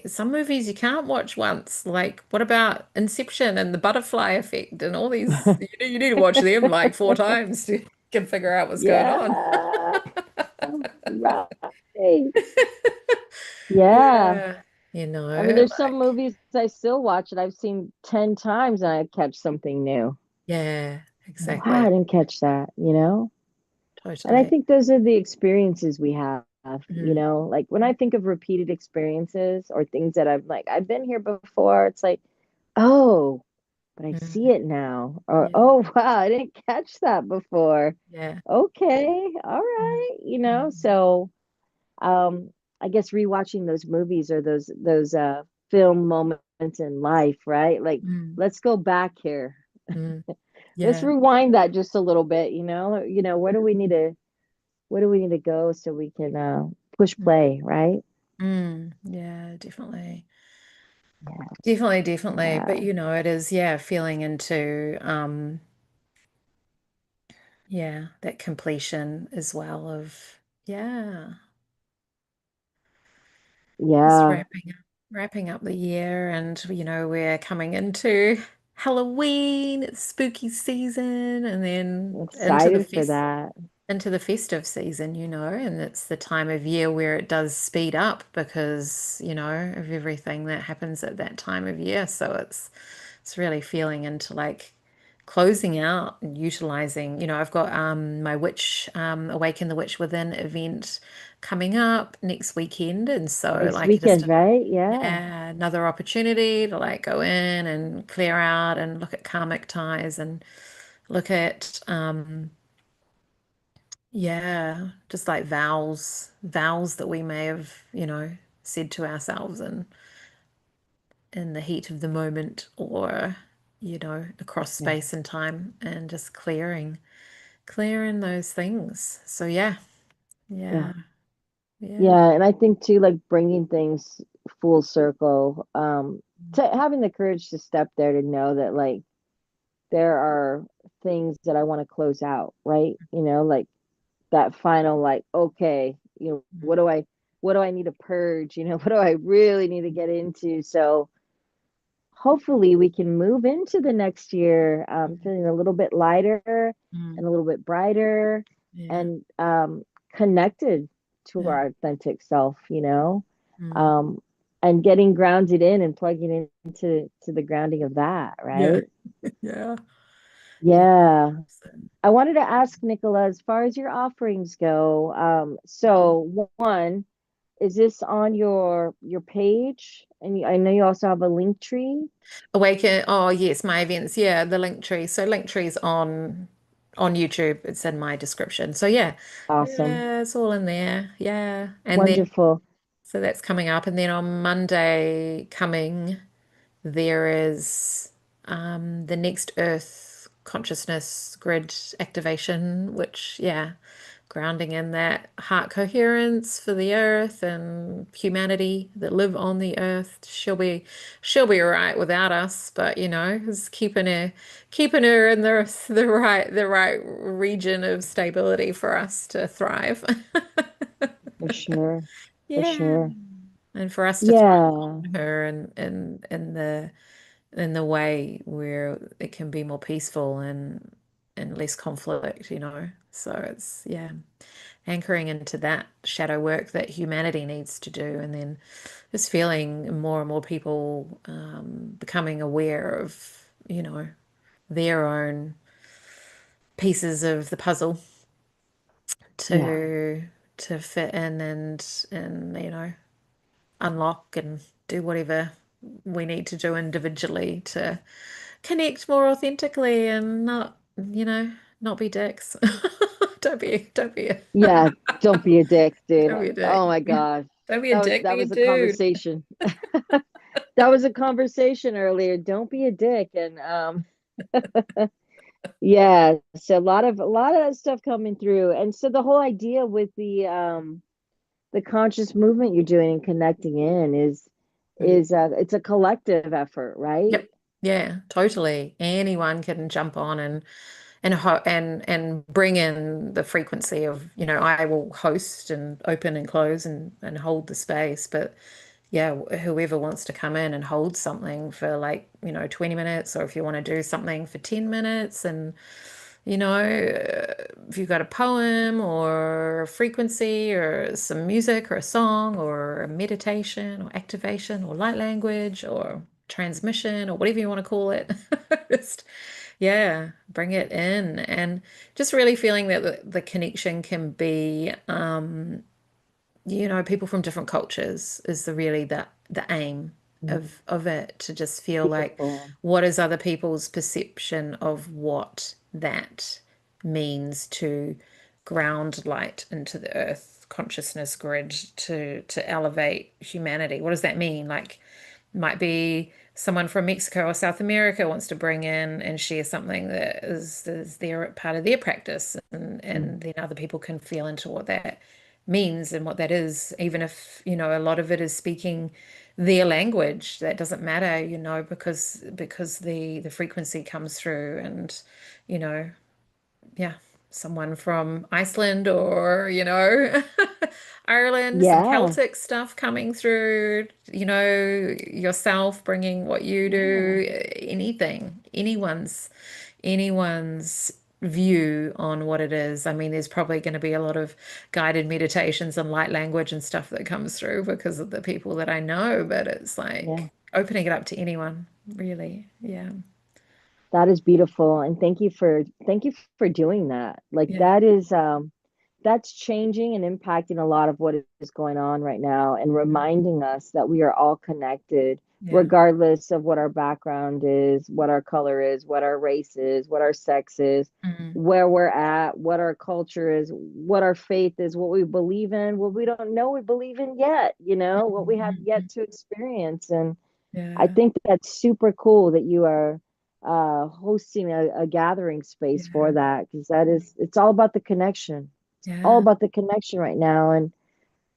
some movies you can't watch once. Like, what about Inception and the Butterfly Effect and all these? You need to watch them like four times to can figure out what's going on. Yeah, right. Yeah. Yeah, I mean, there's some like movies I still watch that I've seen 10 times and I catch something new. yeah, Wow, I exactly, didn't catch that. And I totally. think those are the experiences we have, Mm, like when I think of repeated experiences or things that I've been here before, it's like, oh, but I see mm, it now. Or, yeah, oh, wow, I didn't catch that before. yeah, Okay, all mm, right, mm, so um I guess rewatching those movies or those film moments in life, right? Like mm, let's go back here. mm, Let's yeah, rewind that just a little bit, where do we need to go so we can push mm, play, right? yeah, definitely. Yeah. Definitely, definitely. But Yeah. it is, yeah, feeling into yeah, that completion as well of yeah, just Yeah. wrapping up the year and we're coming into Halloween, it's spooky season, and then Excited for that. into the festive season, and it's the time of year where it does speed up because, of everything that happens at that time of year. So it's really feeling into like closing out and utilizing, I've got my witch Awaken the Witch Within event coming up next weekend. And so Next like just weekend, right? Yeah. yeah, another opportunity to like go in and clear out and look at karmic ties and look at yeah, just like vows that we may have, said to ourselves in the heat of the moment or, across Yeah. space and time and just clearing those things. So yeah, Yeah. yeah, yeah. Yeah, and I think too, like bringing things full circle, to having the courage to step there to know that like there are things that I want to close out, right? Like that final like, okay, what do I need to purge? What do I really need to get into? So hopefully we can move into the next year feeling a little bit lighter Mm, and a little bit brighter yeah, and connected to yeah, our authentic self, mm, um, and getting grounded in and plugging into the grounding of that, yeah, right? yeah, yeah. Yeah. I wanted to ask Nicola, as far as your offerings go, so one, is this on your page? And I know you also have a link tree. Awaken. Oh yes, my events. Yeah, the link tree. So link tree's on YouTube. It's in my description. So yeah, Awesome. yeah, it's all in there. Yeah, and then Wonderful. so that's coming up, and then on Monday coming. There is the next Earth consciousness grid activation, which, yeah, grounding in that heart coherence for the Earth and humanity that live on the Earth. She'll be all right without us, but is keeping her in the right region of stability for us to thrive. For sure. For Yeah. sure. And for us to thrive Yeah. on her and in the way where it can be more peaceful and less conflict. So it's yeah, anchoring into that shadow work that humanity needs to do, and then just feeling more and more people becoming aware of their own pieces of the puzzle Yeah. to fit in and unlock and do whatever we need to do individually to connect more authentically and not be dicks. Don't be a Yeah. Don't be a dick, dude. don't be a Oh dick. my God. Don't be a That was dick, that be a was a dude. conversation. That was a conversation earlier. Don't be a dick. And yeah, so a lot of that stuff coming through. And so the whole idea with the conscious movement you're doing and connecting in Mm. is it's a collective effort, right? Yep. Yeah, totally. Anyone can jump on and bring in the frequency of, I will host and open and close and hold the space, but yeah, whoever wants to come in and hold something for like, 20 minutes, or if you want to do something for 10 minutes and, if you've got a poem or a frequency or some music or a song or a meditation or activation or light language or transmission or whatever you want to call it, just, yeah, bring it in and just really feeling that the connection can be, people from different cultures is the aim Mm, of it to just feel like beautiful. what is other people's perception of what that means to ground light into the earth consciousness grid to elevate humanity. What does that mean? Like might be someone from Mexico or South America wants to bring in and share something that is their part of their practice, Mm, and then other people can feel into what that means and what that is, even if a lot of it is speaking their language. That doesn't matter, because the frequency comes through, and you know yeah, someone from Iceland or, Ireland, some yeah, Celtic stuff coming through, yourself bringing what you yeah, do, anyone's view on what it is. I mean, there's probably going to be a lot of guided meditations and light language and stuff that comes through because of the people that I know, but it's yeah. like opening it up to anyone, really. Yeah. That is beautiful. And thank you for doing that. Like Yeah. that's changing and impacting a lot of what is going on right now and reminding us that we are all connected Yeah. regardless of what our background is, what our color is, what our race is, what our sex is, Mm. where we're at, what our culture is, what our faith is, what we believe in, what we don't know we believe in yet, what we have yet Mhm. to experience. And I Yeah. think that's super cool that you are hosting a gathering space for Yeah. that, because that is, it's all about the connection. It's all Yeah. about the connection right now.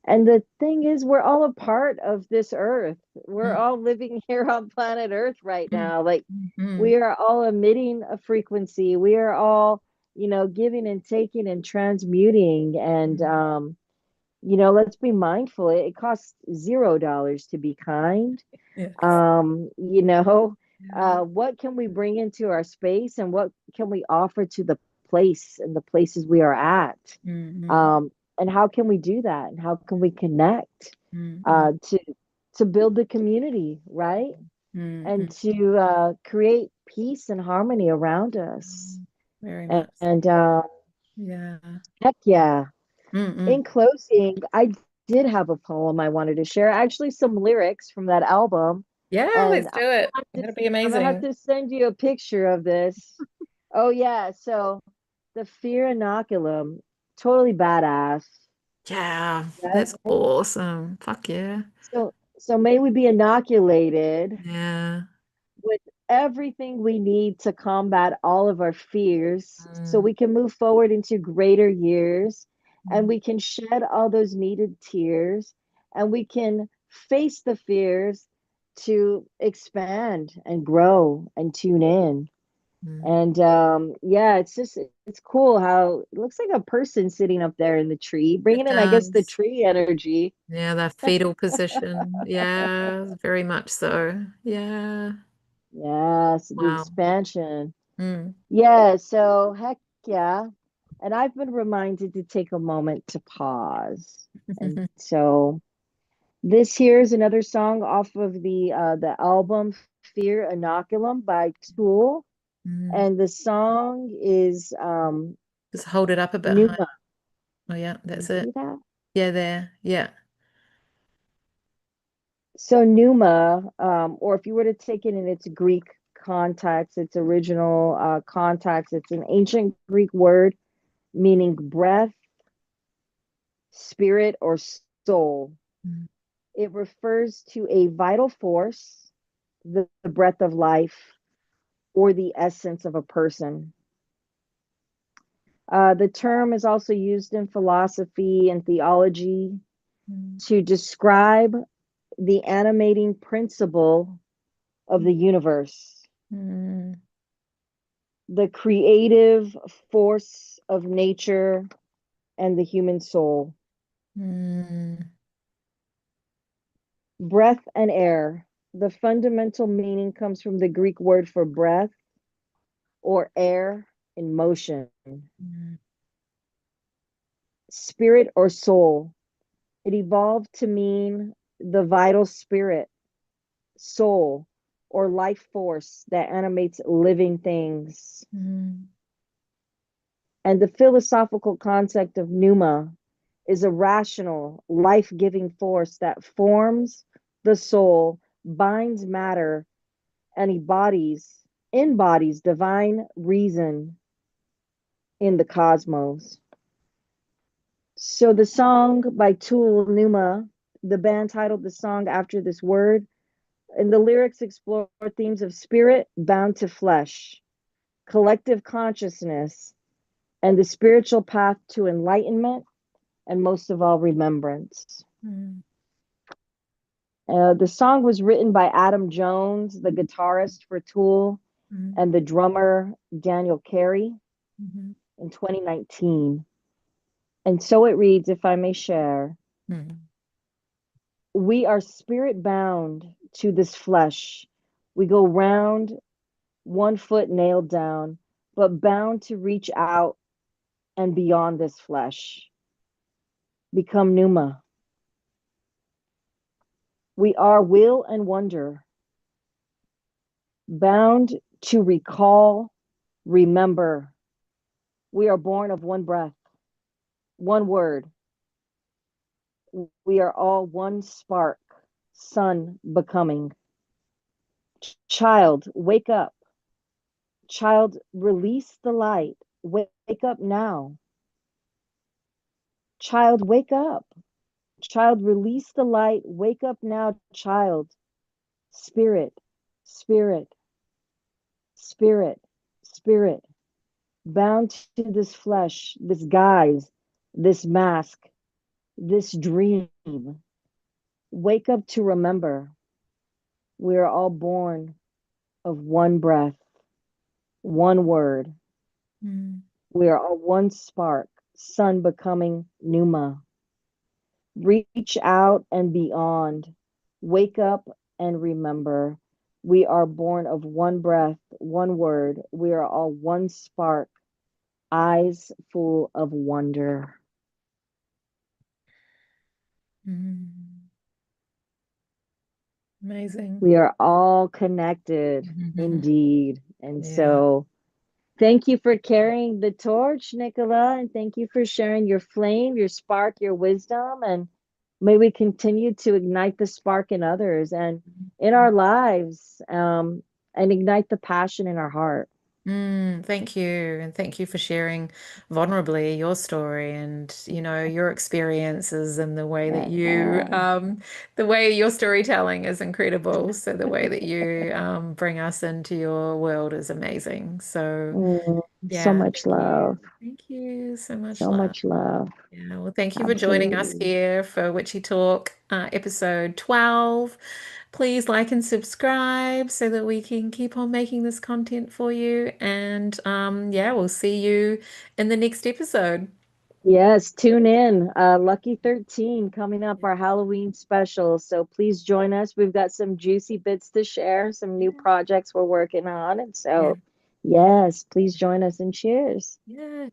And the thing is, we're all a part of this earth. We're Mm, all living here on planet Earth right mm, now. Like, mm, we are all emitting a frequency. We are all, giving and taking and transmuting. And mm. let's be mindful. It costs $0 to be kind. Yes. Um, you know, Yeah. what can we bring into our space, and what can we offer to the place and the places we are at? Mm, Um, and how can we do that? And how can we connect mm, mm, to build the community, right? And mm. to create peace and harmony around us. Very And, much. and Yeah. heck yeah. Mm, In mm. closing, I did have a poem I wanted to share. Actually, some lyrics from that album, Yeah, and let's do it. That'll be I'm gonna have amazing. to send you a picture of this. Oh yeah, so the Fear Inoculum, totally badass. Yeah, that's Right? awesome. Fuck yeah. So may we be inoculated Yeah. with everything we need to combat all of our fears, so Mm, we can move forward into greater years, and mm, we can shed all those needed tears, and we can face the fears to expand and grow and tune in. mm. And yeah, it's cool how it looks like a person sitting up there in the tree, It bringing in, I guess, the does. tree energy. Yeah, that fetal position. Yeah, very much so. Yeah. Yes, the Wow. expansion. Mm. Yeah, so heck yeah. And I've been reminded to take a moment to pause. And so this here is another song off of the album Fear Inoculum by Tool. Mm. And the song is Just hold it up a bit higher. Pneuma. Oh, yeah, You that's see it. that? Yeah, there. Yeah. So pneuma, or if you were to take it in its Greek context, its original context, it's an ancient Greek word meaning breath, spirit, or soul. Mm, It refers to a vital force, the breath of life, or the essence of a person. The term is also used in philosophy and theology mm, to describe the animating principle of the universe, mm, the creative force of nature, and the human soul. mm, Breath and air. The fundamental meaning comes from the Greek word for breath, or air in motion. mm, Spirit or soul. It evolved to mean the vital spirit, soul, or life force that animates living things. mm, And the philosophical concept of pneuma is a rational, life giving force that forms the soul, binds matter, and embodies divine reason in the cosmos. So the song by Tool, Pneuma, the band titled the song after this word, and the lyrics explore themes of spirit bound to flesh, collective consciousness, and the spiritual path to enlightenment, and most of all, remembrance. mm, The song was written by Adam Jones, the guitarist for Tool, mm, and the drummer Daniel Carey mhm, in 2019. And so it reads, if I may share, mm, we are spirit bound to this flesh. We go round, one foot nailed down, but bound to reach out and beyond this flesh. Become pneuma. We are will and wonder, bound to recall, remember. We are born of one breath, one word. We are all one spark, sun becoming. Child, wake up. Child, release the light. Wake up now. Child, wake up. Child, release the light. Wake up now, child. Spirit, spirit, Spirit, spirit, bound to this flesh, this guise, this mask, this dream. Wake up to remember we are all born of one breath, one word. Mm. We are all one spark, sun becoming pneuma. Reach out and beyond. Wake up and remember. We are born of one breath, one word. We are all one spark, eyes full of wonder. Mm. Amazing. We are all connected indeed. And Yeah. so, thank you for carrying the torch, Nicola, and thank you for sharing your flame, your spark, your wisdom. And may we continue to ignite the spark in others and in our lives, and ignite the passion in our heart. Thank you. And thank you for sharing vulnerably your story and, your experiences and Yeah. the way your storytelling is incredible. So the way that you bring us into your world is amazing. So Mm, so yeah, much thank you. love. Thank you so much, So love. much love. Yeah, well, thank you for joining us Absolutely. here for Witchy Talk, episode 12. Please like and subscribe so that we can keep on making this content for you. And yeah, we'll see you in the next episode. Yes, tune in. Lucky 13 coming up, our Halloween special. So please join us. We've got some juicy bits to share, some new Yeah, projects we're working on. And yeah, so, yes, please join us and cheers. yeah. Cheers.